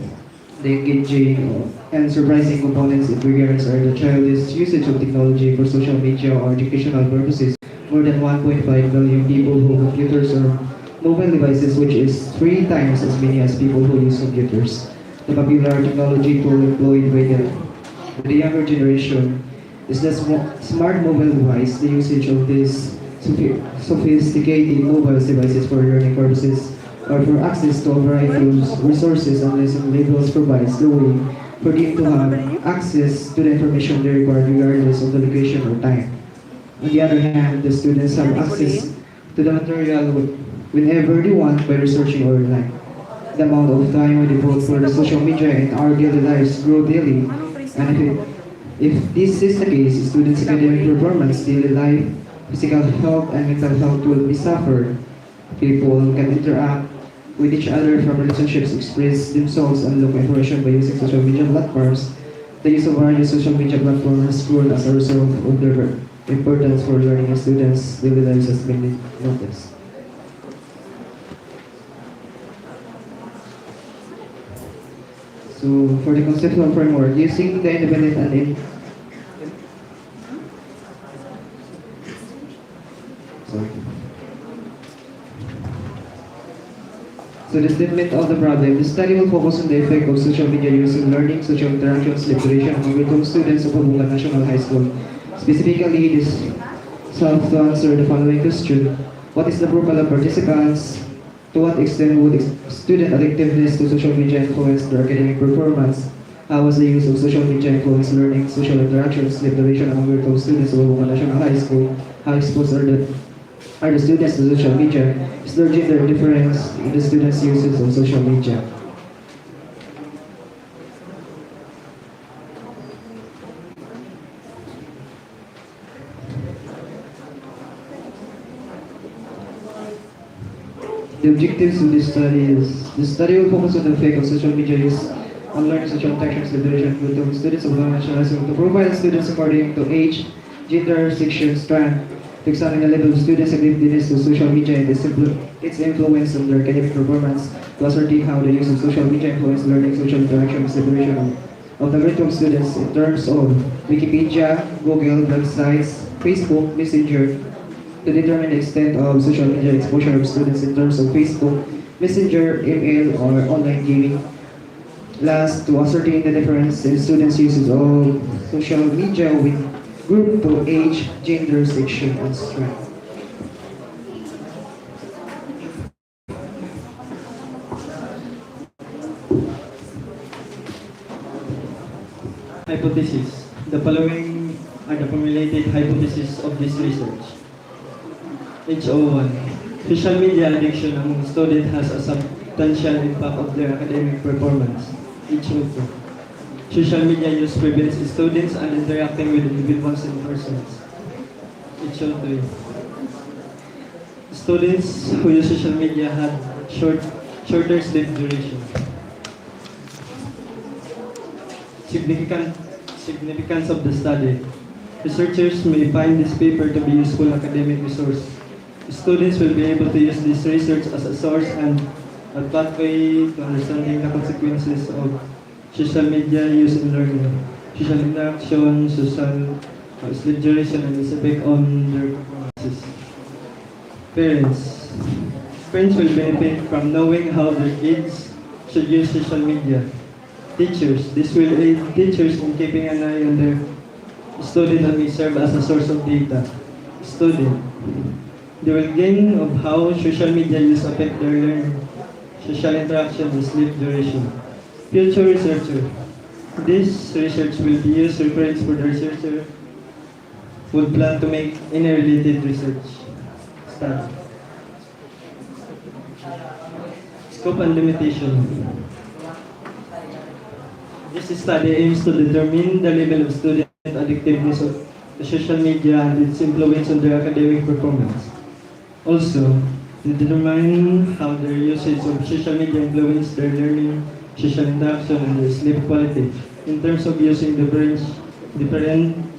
S10: The engaging and surprising components it triggers are the childish usage of technology for social media or educational purposes. More than 1.5 billion people who have computers or mobile devices, which is 3 times as many as people who use computers. The popular technology tool employed by the younger generation is the smart mobile device. The usage of these sophisticated mobile devices for learning purposes or for access to a variety of resources and lesson labels provides the way for them to have access to the information they require regardless of the location or time. On the other hand, the students have access to the material whenever they want by researching online. The amount of time we devote for the social media in our daily lives grow daily, and if this is the case, students' academic performance, daily life, physical health, and mental health will be suffered. People can interact with each other from relationships, express themselves, and look information by using social media platforms. The use of various social media platforms has grown as a result of their importance for learning and students' daily lives has been noticed. So for the conceptual framework, using the independent and sorry. So the statement of the problem, the study will focus on the effect of social media use in learning, social interactions, sleep duration among Winthrop students of Jabonga National High School. Specifically, this serves to answer the following question: what is the profile of participants? To what extent would student addictiveness to social media influence their academic performance? How was the use of social media influence learning, social interactions, sleep duration among Winthrop students of Jabonga National High School? How exposed are the students to social media? Is there gender difference in the students' uses of social media? The objectives of this study is, the study will focus on the effect of social media use on learning, social interactions, liberation with the students of the national school to provide students according to age, gender, section, strand, to examine the level of students' addictiveness to social media and its influence on their academic performance, to ascertain how the use of social media influences learning, social interactions, liberation of the group of students in terms of Wikipedia, Google, websites, Facebook, Messenger, to determine the extent of social media exposure of students in terms of Facebook, Messenger, email, or online gaming. Last, to ascertain the difference in students' uses of social media with group to age, gender, section, and strength.
S12: Hypothesis. The following are the formulated hypotheses of this research. HO1. Social media addiction among students has a substantial impact of their academic performance. HO2. Social media use prevents students and interacting with individuals in persons. HO3. Students who use social media had shorter sleep duration. Significance of the study. Researchers may find this paper to be useful academic resource. Students will be able to use this research as a source and a pathway to understanding the consequences of social media use in learning, social interaction, social sleep duration, and its effect on their performances. Parents. Parents will benefit from knowing how their kids should use social media. Teachers. This will aid teachers in keeping an eye on their student and may serve as a source of data. Student. They will gain of how social media use affect their learning, social interaction, and sleep duration. Future researcher. This research will be used reference for the researcher who would plan to make any related research. Study. Scope and limitation. This study aims to determine the level of student addictiveness of the social media and its influence on their academic performance. Also, to determine how their usage of social media influence their learning, social interaction, and their sleep quality in terms of using different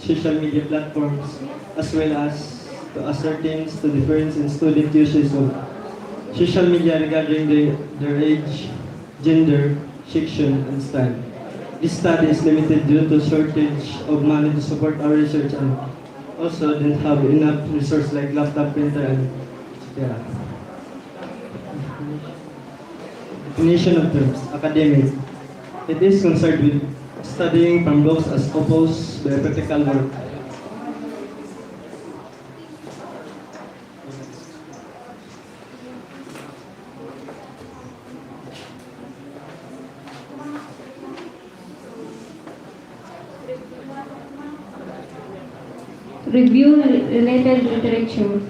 S12: social media platforms, as well as to ascertain the difference in student usage of social media regarding their age, gender, section, and style. This study is limited due to shortage of money to support our research and also didn't have enough resources like laptop, printer, and Definition of terms. Academic. It is concerned with studying from books as opposed by practical work.
S6: Review related literature.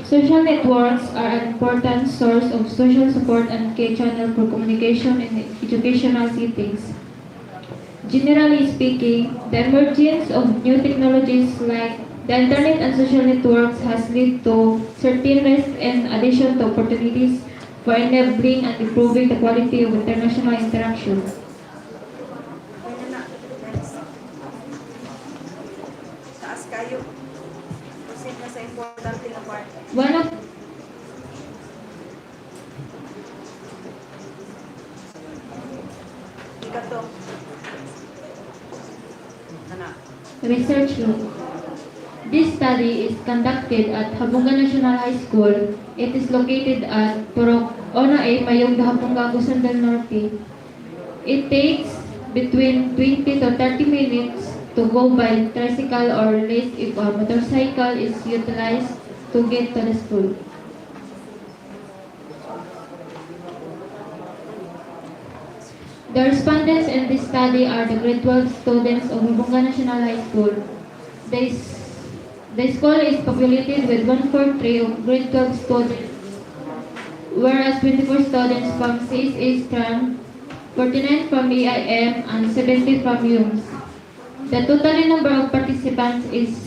S6: Social networks are an important source of social support and key channel for communication in educational settings. Generally speaking, the emergence of new technologies like the internet and social networks has led to certain risks in addition to opportunities for enabling and improving the quality of international interaction.
S13: Taas kayo. Proceed na sa importante na part.
S6: One of
S13: Ikato.
S6: Research Loop. This study is conducted at Jabonga National High School. It is located at Purok Onae, Mayong Jabonga, Quezon del Norte. It takes between 20 to 30 minutes to go by tricycle or less if a motorcycle is utilized to get to the school. The respondents in this study are the grade 12 students of Jabonga National High School. The school is populated with 143 of grade 12 students, whereas 24 students from CSA Strand, 49 from EIM, and 70 from UMS. The total number of participants is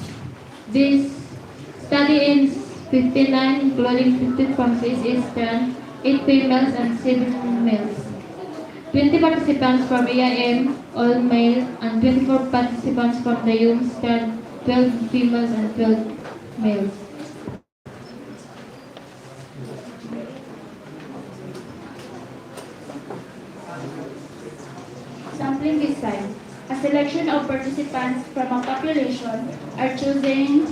S6: this study in 59, including 15 from CSA Strand, 8 females and 7 males. 20 participants from EIM, all male, and 24 participants from the UMS Strand, 12 females and 12 males.
S14: Sampling design. A selection of participants from a population are chosen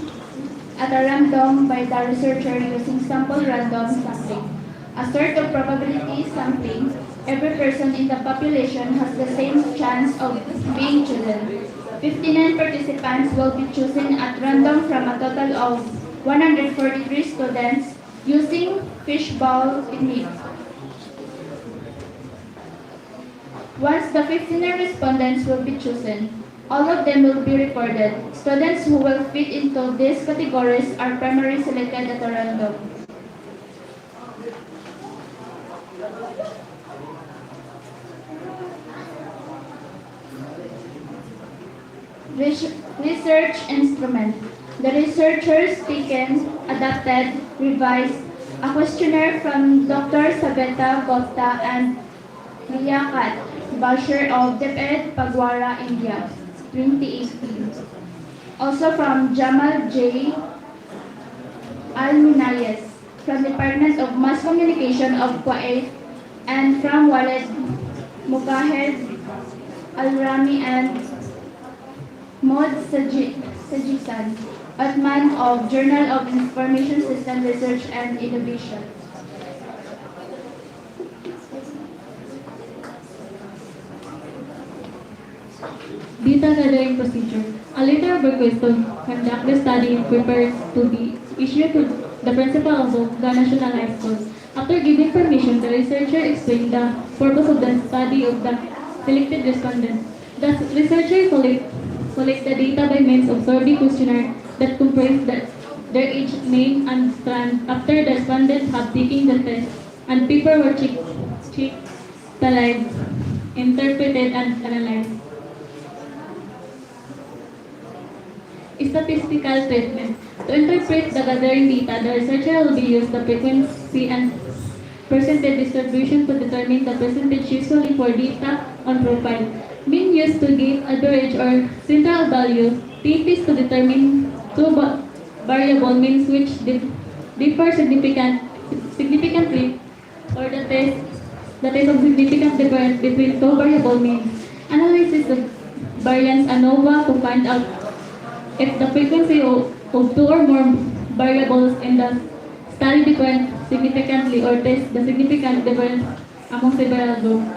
S14: at a random by the researcher using sample random sampling. A sort of probability sampling, every person in the population has the same chance of being chosen. 59 participants will be chosen at random from a total of 143 students using fishbowl technique. Once the 15 respondents will be chosen, all of them will be recorded. Students who will fit into these categories are primarily selected at random. Research instrument. The researchers taken, adapted, revised a questionnaire from Dr. Sabeta Gupta and Liaquat Bashir of DepEd, Pagwara, India, 2018. Also from Jamal J. Al-Minayes from Department of Mass Communication of Kuwait, and from Walid Mukahed Al-Rami and Maud Sajisan, Atman of Journal of Information System Research and Innovation.
S15: Data gathering procedure. A letter of request to conduct the study prepared to be issued to the principal of the National High School. After giving permission, the researcher explained the purpose of the study of the selected respondents. The researcher collect the data by means of survey questionnaire that comprise their age, name, and strand. After the respondents have taken the test and paper were checked, tallied, interpreted, and analyzed. Statistical treatment. To interpret the gathering data, the researcher will use the frequency and percentage distribution to determine the percentage usually for data on profile. Mean used to give average or central value. T is to determine two variable means which differ significantly, or the test of significant difference between two variable means. Analysis of variance ANOVA to find out if the frequency of two or more variables in the study differ significantly, or test the significant difference among several groups.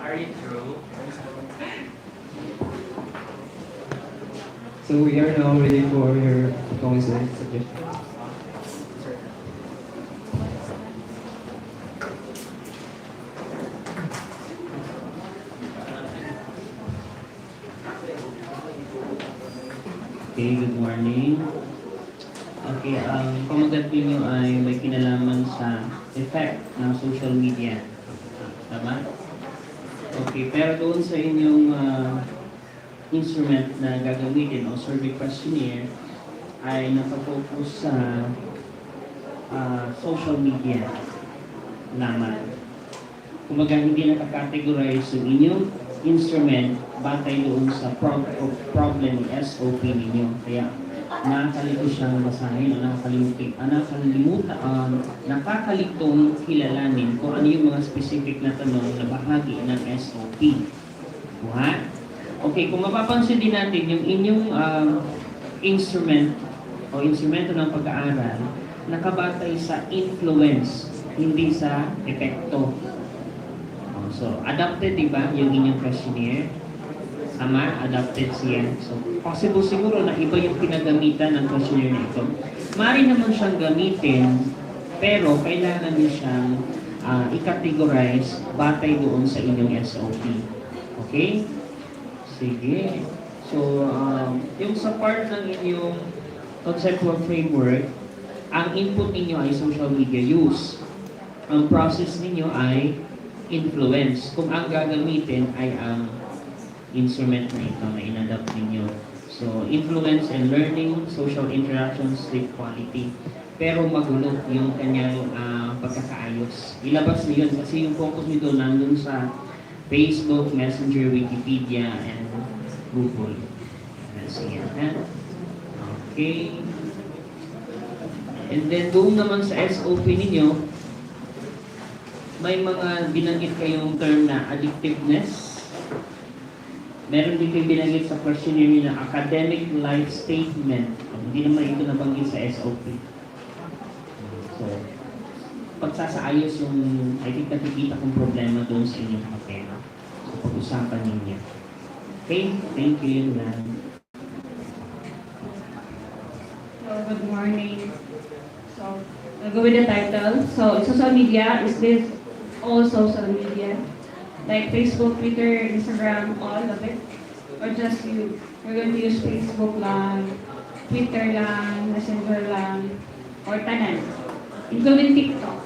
S11: Are you true?
S10: So we are now ready for your counseling suggestion.
S8: Okay, good morning. Okay, ang pamagat ninyo ay may kinalaman sa effect ng social media. Tama? Okay, pero doon sa inyong instrument na gagamitin o survey questionnaire ay nakafocus sa social media naman. Kumaga hindi nakakategorize yung inyong instrument batay doon sa problem SOP ninyo. Kaya nakakalito siyang basahin o nakakalitong kilalanin kung ano yung mga specific na tanong na bahagi ng SOP. Buha? Okay, kung mapapansin din natin yung inyong instrument o instrumento ng pag-aaral nakabatay sa influence, hindi sa epekto. So, adapted, di ba, yung inyong questionnaire? Tama, adapted siya. So, possible siguro na iba yung pinagamitan ng questionnaire na ito. Maaari naman siyang gamitin, pero kailangan niyo siyang i-categorize batay doon sa inyong SOP. Okay? Sige. So, yung sa part ng inyong conceptual framework, ang input ninyo ay social media use. Ang process ninyo ay influence. Kung ang gagamitin ay ang instrument na ito na inadapt ninyo. So, influence and learning, social interactions, sleep quality. Pero magulo yung kanyang pagkakaayos. Ilabas niyo yun kasi yung focus nito nandun sa Facebook, Messenger, Wikipedia, and Google. Let's see yan. Okay. And then doon naman sa SOP ninyo, may mga binanggit kayong term na addictiveness. Meron din kayong binanggit sa questionnaire na academic life statement. Hindi naman ito nabanggit sa SOP. So, pagsasaayos yung, I think nakikita kong problema doon sa inyong papel. So, pag-usapan ninyo. Okay, thank you, yun lang.
S6: So, good morning. So, I'll go with the title. So, social media, is this all social media? Like Facebook, Twitter, Instagram, all of it? Or just you? We're going to use Facebook lang, Twitter lang, Messenger lang, or tanan. Including TikTok.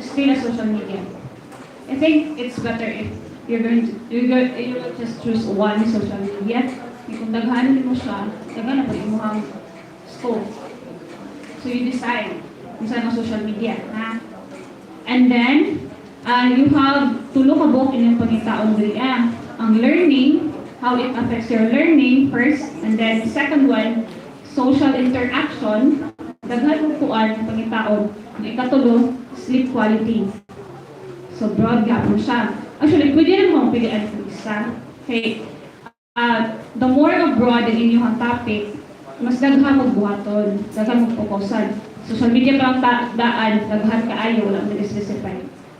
S6: Still a social media. I think it's better if you will just choose one social media. Kung daghanan mo siya, daghan na po yung mga scope. So you decide kung saan ang social media, ha? And then, you have to look about in yung pagkitaon diri, ang learning, how it affects your learning first, and then second one, social interaction, daghan mo kuan pagkitaon, ang ikatulo, sleep quality. So broad gapon siya. Actually, pwede naman pilihan ng isa. Okay, the more broad ang inyong topic, mas daghan mo buhaton, daghan mo fokusan. Social media pa ang daan, daghan kaayo, wala mo specify.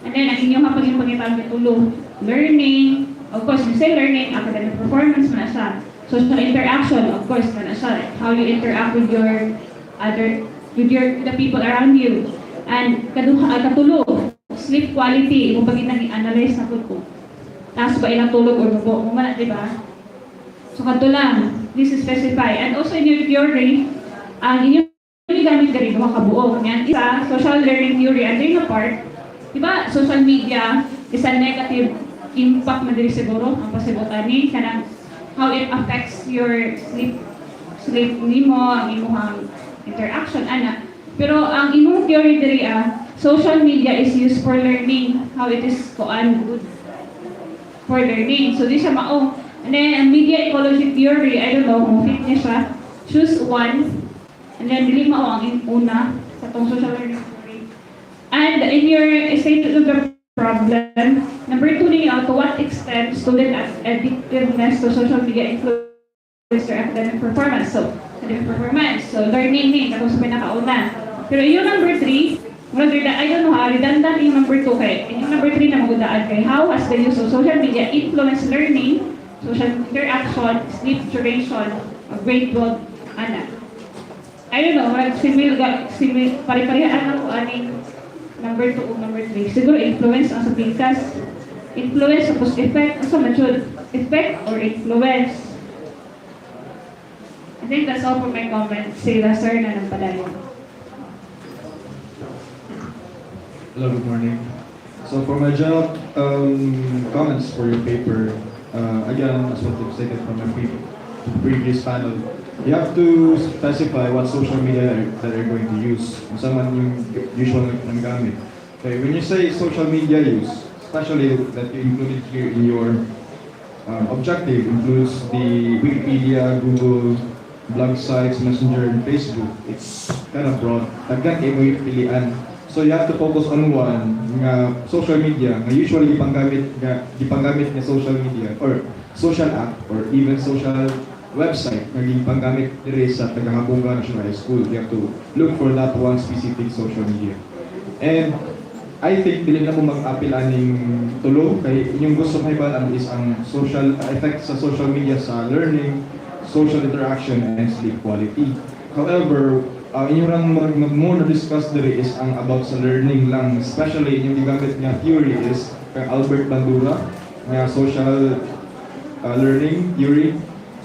S6: And then, ang inyong pagkitaon kitulo, learning, of course, we say learning, academic performance man siya. Social interaction, of course, man siya. How you interact with the people around you. And katulo, sleep quality, kung pagkita i-analyze na po. Tapos ba ilang tulog o nubo, umana, di ba? So, kato lang, this is specify. And also in your theory, ang inyong gamit ka rin, mga kabuo. Yan, isa, social learning theory, and then part, di ba, social media is a negative impact na din siguro, ang pasibotani, kanang how it affects your sleep nimo, ang imong interaction, ana. Pero ang imong theory diri, social media is used for learning, how it is good for learning. So, di siya mao. And then, ang media ecology theory, I don't know, kung fit niya siya. Choose one. And then, dili mao ang una sa tong social learning theory. And in your statement of the problem, number 2 niyo, to what extent student addictiveness to social media influence their academic performance. So, academic performance. So, learning ni, tapos sa pinakauna. Pero yung number 3, I don't know, redundant yung number 2 kay. Yung number 3 na magudaan kay, how has the use of social media influenced learning, social interaction, sleep duration, grade 12, ana. I don't know, pare-parehaan ako aning number 2 o number 3. Siguro influence ang sa pinkas. Influence tapos effect. Asa man siya? Effect or influence? I think that's all for my comments. Sila sir na ng padayon.
S7: Hello, good morning. So for my general comments for your paper, again, as what you've stated from the previous panel, you have to specify what social media that you're going to use. Kung saan man yung usual ng gamit. Okay, when you say social media use, especially that you included here in your objective, includes the Wikipedia, Google, blog sites, Messenger, and Facebook. It's kind of broad. Daghan kayo mo yung pilian. So you have to focus on one nga social media nga usually gipanggamit nga social media or social app or even social website nga gipanggamit diri sa Jabonga National High School. You have to look for that one specific social media. And I think dili na mo mag-apil aning tulo kay inyong gusto mahibalan is ang social effect sa social media sa learning, social interaction, and sleep quality. However, inyong more na discuss diri is ang about sa learning lang, especially inyong gigamit nga theory is kay Albert Bandura nga social learning theory.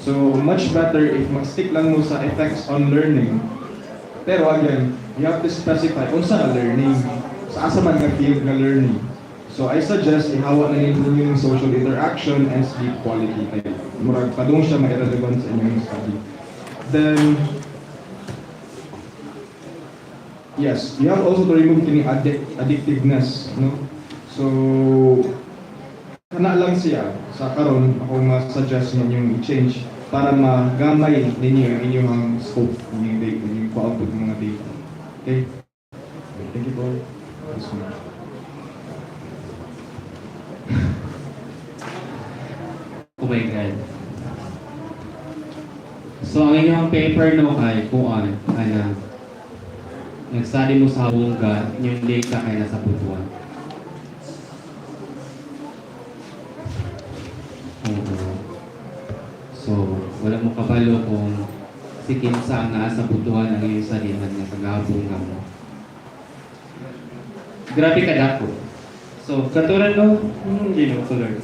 S7: So much better if mag-stick lang mo sa effects on learning. Pero again, you have to specify unsa nga learning, sa asa man nga field nga learning. So I suggest ihawa na ninyo yung social interaction and sleep quality. Kaya murag padung siya ma-irrelevant sa inyong study. Then yes, you have also to remove any addictiveness, no? So, kana lang siya sa karon ako ma-suggest ninyong i-change para magamay ninyo yung inyong scope, yung output ng mga data. Okay? Thank you for this one.
S5: Oh my God. So, ang inyong paper no kay kuan, nag-study mo sa Jabonga, yung data kay nasa butuan. So, wala mo kabalo kung si kinsa ang naa sa butuhan ang iyong salihan nga pag-aabong nga mo. Grabe ka dako. So, katulad no, hindi no, tulad.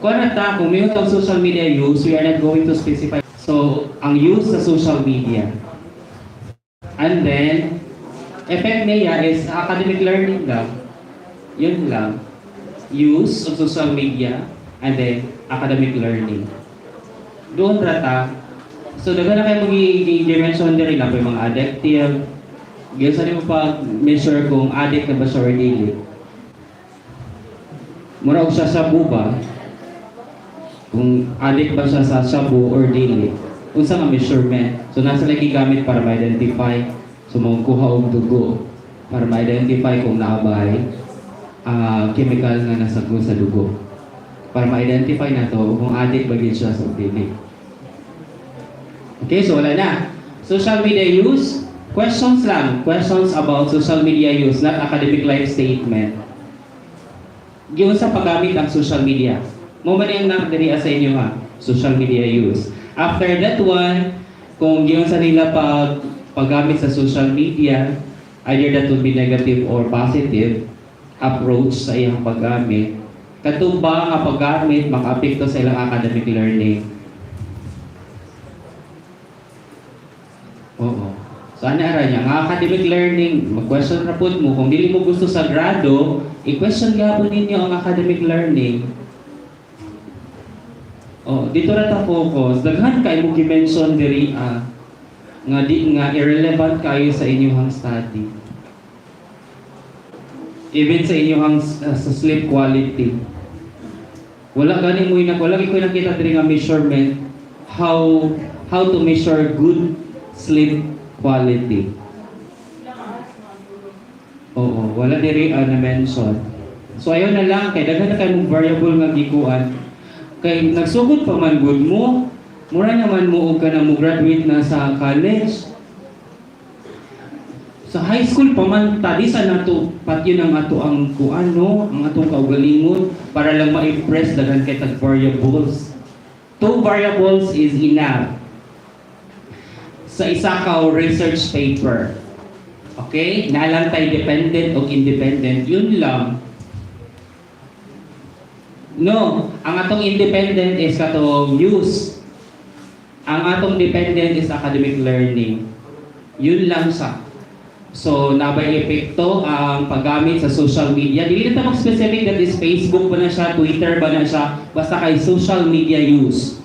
S5: Kung ta, kung may utang social media use, we are not going to specify. So, ang use sa social media. And then, effect niya is academic learning lang. Yun lang. Use of social media and then academic learning. Doon rata. So, daga na kayo mag-i-dimension din lang po yung mga addictive. Ganyan sa mo pag-measure kung addict na ba siya or dili. Mura ko siya sa buba. Kung addict ba siya sa shabu or dili. Kung sa nga measurement. So, nasa lagi gamit para ma-identify. So, magkuha og dugo. Para ma-identify kung naabay chemical nga nasa sa dugo. Para ma-identify na to kung addict ba din siya sa dili. Okay, so wala na. Social media use. Questions lang. Questions about social media use, not academic life statement. Giyon sa paggamit ang social media. Mo man yung nakadiri sa inyo ha, social media use. After that one, kung giyon sa nila paggamit sa social media, either that would be negative or positive approach sa iyang paggamit. Katuba nga paggamit maka-apekto sa ilang academic learning. Oo. So, ano ara niya? Ang academic learning, mag-question na po mo. Kung dili mo gusto sa grado, i-question gapon ninyo ang academic learning. Oh, dito na ta focus. Daghan kayo mo gi-mention diri nga irrelevant kayo sa inyong study. Even sa inyong sa sleep quality. Wala gani mo wala ko nakita diri nga measurement how to measure good sleep quality. Oo, wala diri na mention. So ayon na lang kay daghan na kay mong variable nga gikuan. Kay nagsugod pa man good mo, mura naman mo og ka na mo graduate na sa college. Sa high school pa man tadi sa nato patyon ang ato ang kuano, ang atong kaugalingon para lang ma-impress daghan kay tag variables. 2 variables is enough sa isa ka research paper. Okay? Naalang tayo dependent o independent. Yun lang. No. Ang atong independent is katong use. Ang atong dependent is academic learning. Yun lang sa. So, nabay epekto ang paggamit sa social media. Dili na tamang specific that is Facebook ba na siya, Twitter ba na siya, basta kay social media use.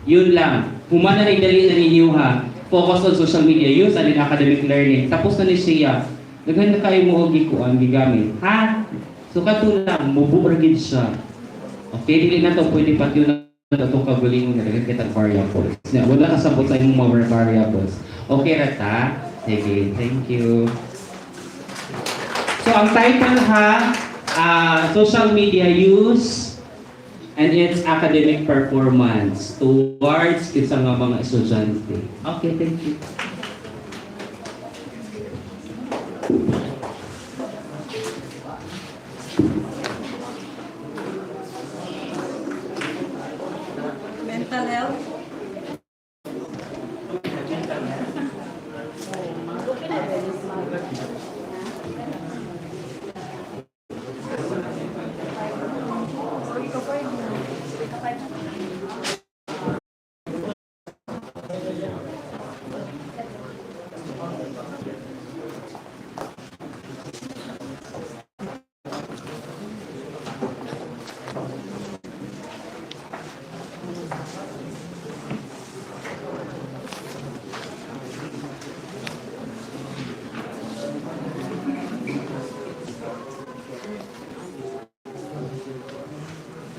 S5: Yun lang. Humana na idali na ninyo ha. Focus on social media use and in academic learning. Tapos na ni siya. Daghan na kayo mo og gikuan gigamit. Ha? So katulang mubuorgid siya. Okay, dili na to pwede pati na itong kagulingon nga daghan kitang variables. Wala kasabot sa imong mga variables. Okay ra ta? Sige, thank you. So ang title ha, social media use and its academic performance towards isa nga mga estudyante. Okay, thank you.
S13: Mental health.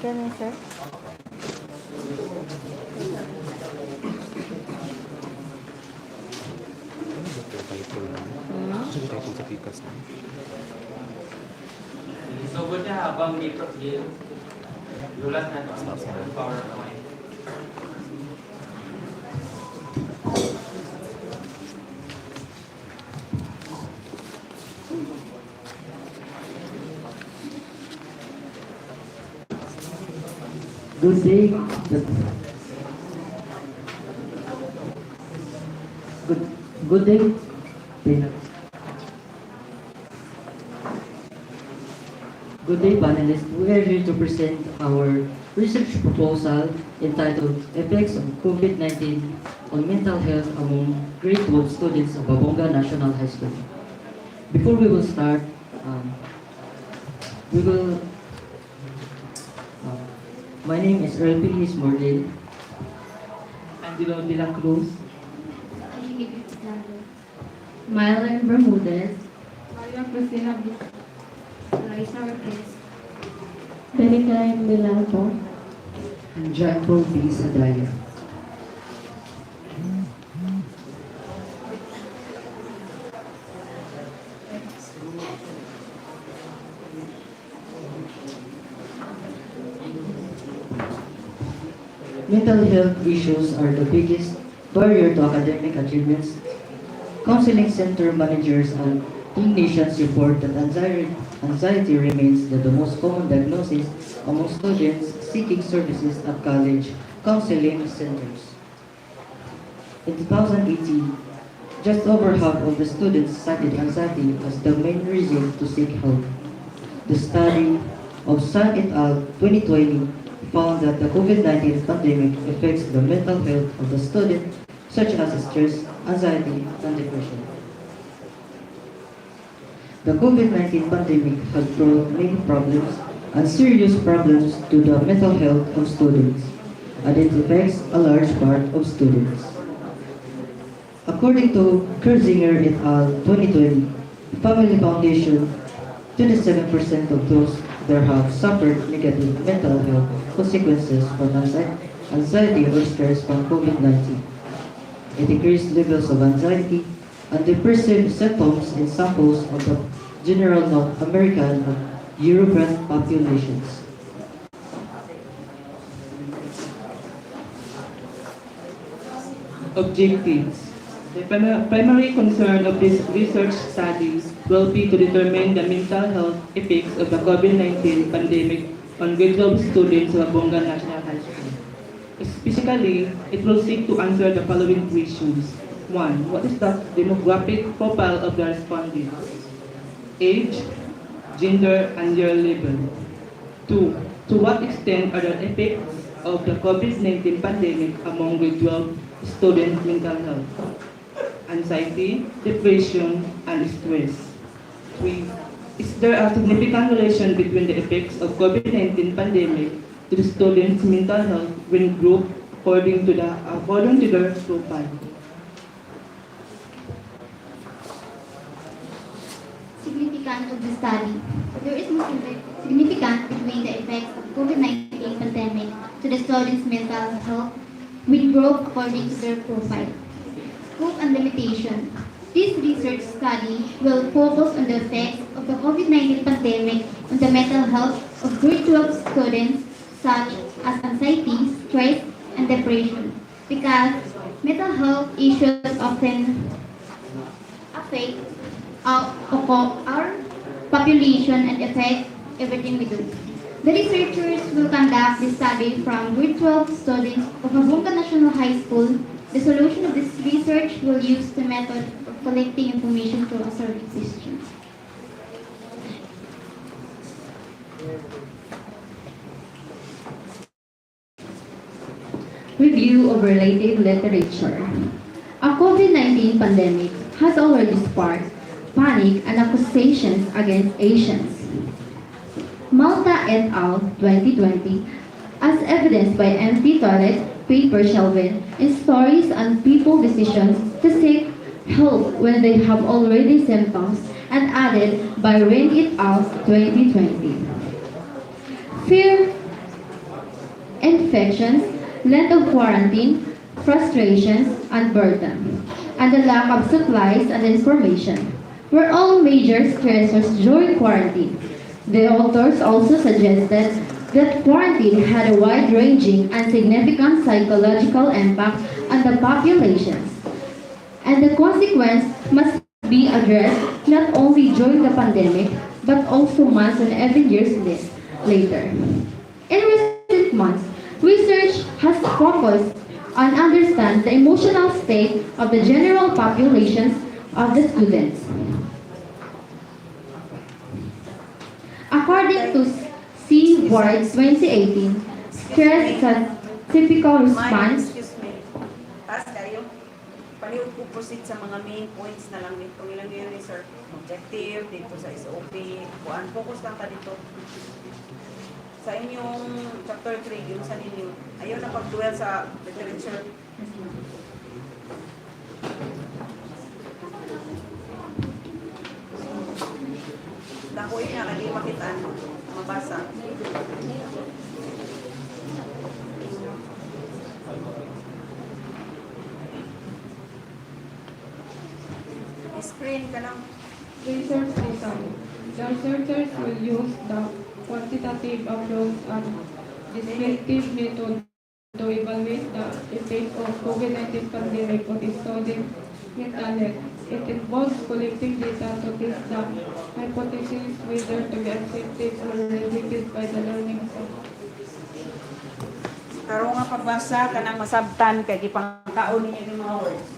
S13: Ganun, sir.
S11: So, good na habang may Gil, lulat na ito ang PowerPoint.
S16: Good day. Good, good day. Good day, panelists. We are here to present our research proposal entitled Effects of COVID-19 on Mental Health Among Grade 12 Students of Jabonga National High School. Before we will start, we will. My name is Earl Pilis Morlin.
S15: Angelo de la Cruz.
S14: Mylan Bermudez,
S15: Maria Cristina
S14: Larissa Ortiz,
S15: Benica Milalto.
S16: And John Paul B. Sadaya. Mental health issues are the biggest barrier to academic achievements. Counseling center managers and clinicians report that anxiety remains the most common diagnosis among students seeking services at college counseling centers. In 2018, just over half of the students cited anxiety as the main reason to seek help. The study of Sun et al. 2020 found that the COVID-19 pandemic affects the mental health of the student, such as stress, anxiety, and depression. The COVID-19 pandemic has brought many problems and serious problems to the mental health of students, and it affects a large part of students. According to Kurzinger et al. 2020, Family Foundation, 27% of those there have suffered negative mental health consequences from anxiety or stress from COVID-19. It increased levels of anxiety and depressive symptoms in samples of the general North American and European populations.
S17: Objectives. The primary concern of this research study will be to determine the mental health effects of the COVID-19 pandemic on grade 12 students of Jabonga National High School. Specifically, it will seek to answer the following questions. 1. What is the demographic profile of the respondents? Age, gender, and year level. 2. To what extent are the effects of the COVID-19 pandemic among grade 12 students' mental health? Anxiety, depression, and stress. 3. Is there a significant relation between the effects of COVID-19 pandemic to the students' mental health when grouped according to their profile?
S14: significance of the study. There is no significance between the effects of COVID-19 pandemic to the students' mental health when grouped according to their profile. Scope and limitation. This research study will focus on the effects of the COVID-19 pandemic on the mental health of grade 12 students such as anxiety, stress, and depression because mental health issues often affect our population and affect everything we do. The researchers will conduct this study from grade 12 students of Jabonga National High School. The solution of this research will use the method of collecting information through a survey question.
S18: Review of related literature. A COVID-19 pandemic has already sparked panic and accusations against Asians. Malta et al. 2020, as evidenced by empty toilet paper shelving in stories and people's decisions to seek help when they have already symptoms, and added by Ring et al. 2020. Fear, infections, length of quarantine, frustrations, and burden, and the lack of supplies and information were all major stressors during quarantine. The authors also suggested that quarantine had a wide-ranging and significant psychological impact on the populations, and the consequence must be addressed not only during the pandemic, but also months and even years later. In recent months, research has focused and understand the emotional state of the general populations of the students. According to C. Ward 2018, stress is a typical response.
S13: Excuse me. Taas kayo. Paliw ko proceed sa mga main points na lang dito. Ilang yun ni sir. Objective, dito sa SOP. Kuan, focus lang ka dito. Sa inyong chapter 3, yung sa ninyo. Ayaw na pag-dwell sa literature. Dakoy na, lagi makitaan. Mabasa. Screen ka lang.
S15: Research design. The researchers will use the quantitative approach and descriptive method to evaluate the effect of COVID-19 pandemic on student mental health. It involves collecting data to test the hypothesis whether to be accepted or rejected by the learning staff.
S13: Karo nga pagbasa ka nang masabtan kay gipangkaon ninyo yung mga words.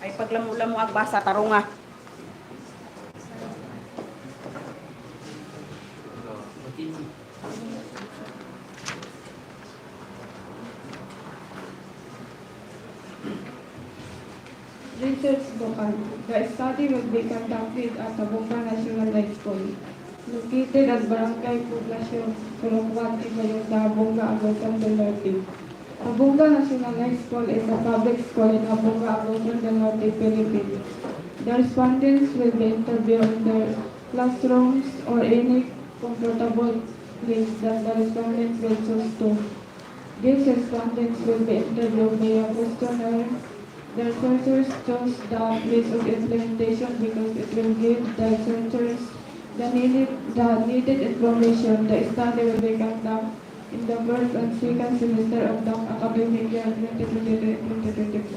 S13: Ay paglamu-lamu agbasa tarunga.
S15: Research Bukal. The study will be conducted at Jabonga National High School, located at Barangay Poblacion, Colocuan, Ibayong, Jabonga, Agusan del Norte. Jabonga National High School is a public school in Jabonga, Agusan del Norte, Philippines. The respondents will be interviewed in their classrooms or any comfortable place that the respondents will choose to. These respondents will be interviewed via questionnaire. The researchers chose the place of implementation because it will give the researchers the needed information. The study will be conducted in the first and second semester of the academic year 2023-2024.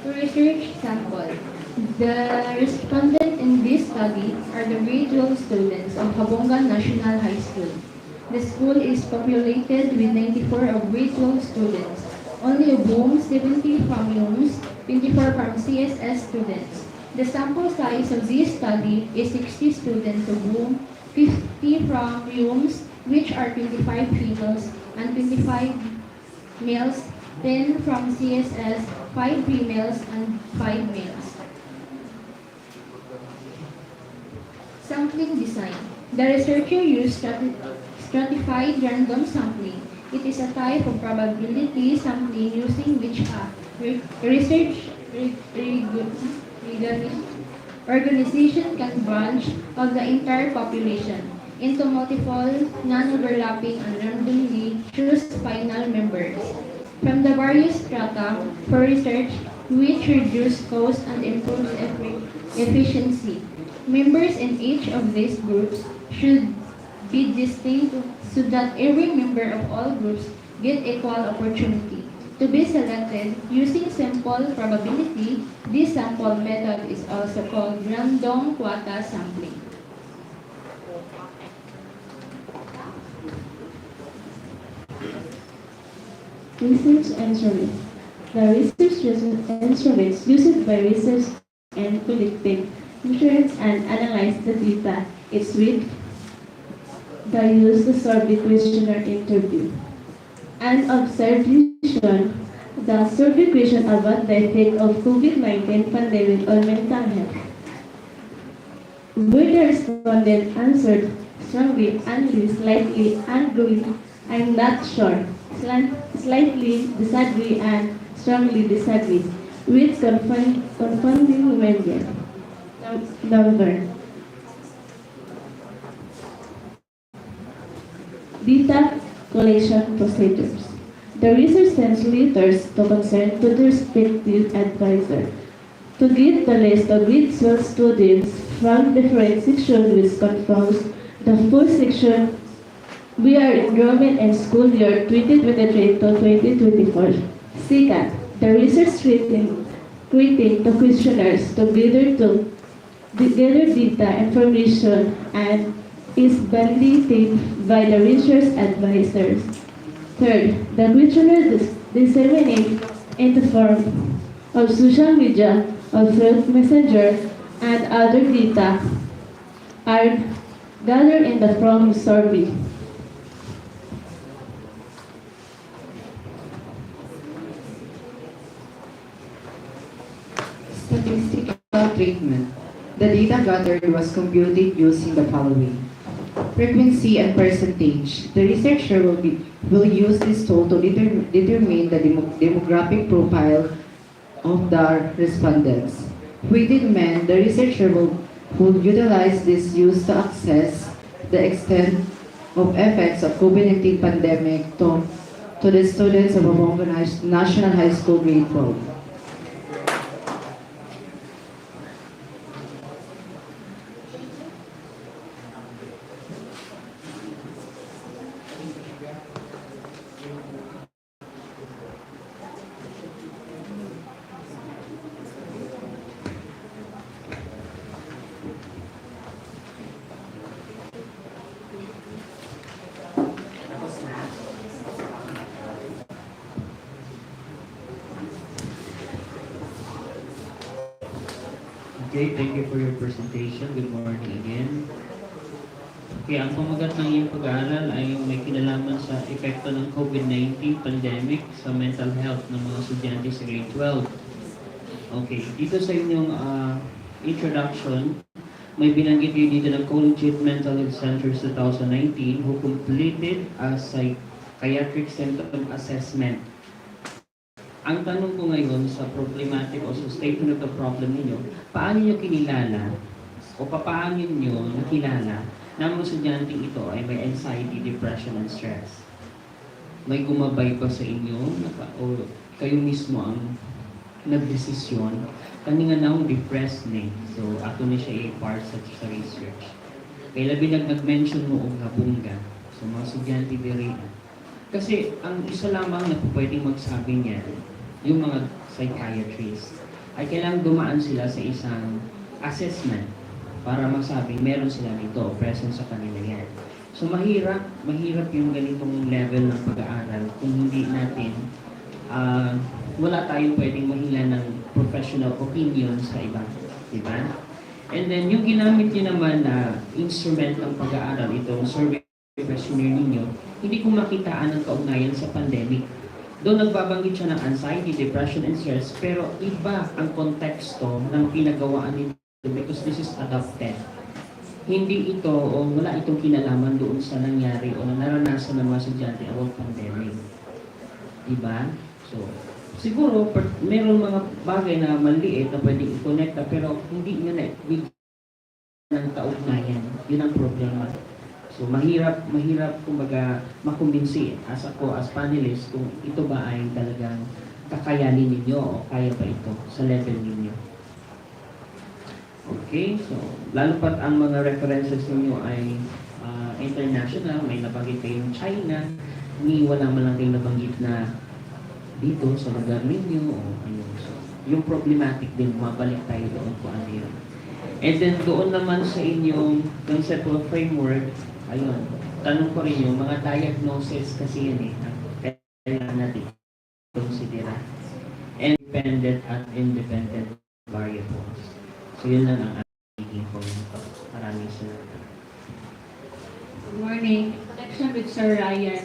S18: Research sample. The respondents in this study are the grade 12 students of Jabonga National High School. The school is populated with 94 of grade 12 students, only of whom 70 from UMS, 24 from CSS students. The sample size of this study is 60 students, of whom 50 from UMS, which are 25 females and 25 males, 10 from CSS, 5 females and 5 males. Sampling design. The researcher used stratified random sampling. It is a type of probability sampling using which a organization can branch of the entire population into multiple, non-overlapping, and randomly choose final members from the various strata for research which reduce cost and improves efficiency. Members in each of these groups should be distinct so that every member of all groups get equal opportunity. To be selected using sample probability, this sample method is also called random quota sampling.
S15: Research instruments. The research instruments used by research and collecting, insurance and analyze the data is with the use of survey questionnaire interview. An observation, the survey question about the effect of COVID-19 pandemic on mental health. Where the respondent answered strongly, angry, slightly, ungrowing, I'm not sure, slightly disagree, and strongly disagree, with confounding number. data collection procedures. The research sends letters to concern to the respective advisor to get the list of grade 12 students from different sections which confirms the full section we are enrollment in school year 2023 to 2024. Second, the research creating the questionnaires to gather data information and is validated by the research advisors. Third, the questionnaire disseminate in the form of social media, of thread messenger, and other data are gathered in the form survey.
S19: Statistical treatment. The data gathered was computed using the following. Frequency and percentage. The researcher will use this tool to determine the demographic profile of the respondents. Weighted mean, the researcher will utilize this use to assess the extent of effects of COVID-19 pandemic to the students of Jabonga National High School grade 12.
S8: Okay, thank you for your presentation. Good morning again. Okay, ang pamagat ng iyong pag-aaral ay may kinalaman sa epekto ng COVID-19 pandemic sa mental health ng mga estudyante sa grade 12. Okay, dito sa inyong introduction, may binanggit kayo dito ng Collegiate Mental Health Center 2019 who completed a psychiatric symptom assessment. Ang tanong ko ngayon sa problematic o sa statement of the problem ninyo, paano nyo kinilala o paano nyo nakilala na mga estudyanteng ito ay may anxiety, depression, and stress? May gumabay ba sa inyo o kayo mismo ang nagdesisyon kani nga naong depressed ni? So ato ni siya i-part sa research. Kaya labi nag-mention mo og Jabonga. So mga estudyante diri. Kasi ang isa lamang na pwedeng magsabi niya, yung mga psychiatrists, ay kailangang dumaan sila sa isang assessment para masabi meron sila dito, present sa kanila yan. So mahirap yung ganitong level ng pag-aaral kung hindi natin, wala tayong pwedeng mahila ng professional opinion sa iba. Diba? And then yung ginamit niyo naman na instrument ng pag-aaral, itong survey questionnaire ninyo, hindi ko makitaan ng kaugnayan sa pandemic. Doon nagbabanggit siya ng anxiety, depression, and stress, pero iba ang konteksto ng pinagawaan nito because this is adopted. Hindi ito o wala itong kinalaman doon sa nangyari o naranasan ng mga estudyante about pandemic. Diba? So, siguro, meron mga bagay na maliit na pwedeng i-connecta pero hindi nyo na ng kaugnayan. Yun ang problema. So mahirap kumbaga makumbinsi as panelist kung ito ba ay talagang kakayanin ninyo o kaya ba ito sa level ninyo. Okay, so lalo pat ang mga references ninyo ay international, may nabanggit kayong China, wala man lang kayong nabanggit na dito sa lugar ninyo o ano. So, yung problematic din, mabalik tayo doon kung ano yun. And then doon naman sa inyong conceptual framework, ayun, tanong ko rin yung mga diagnosis kasi yan kailangan natin considera. Independent at independent variables. So yun lang ang aking point. Maraming salamat.
S6: Good morning. In connection with Sir Ryan,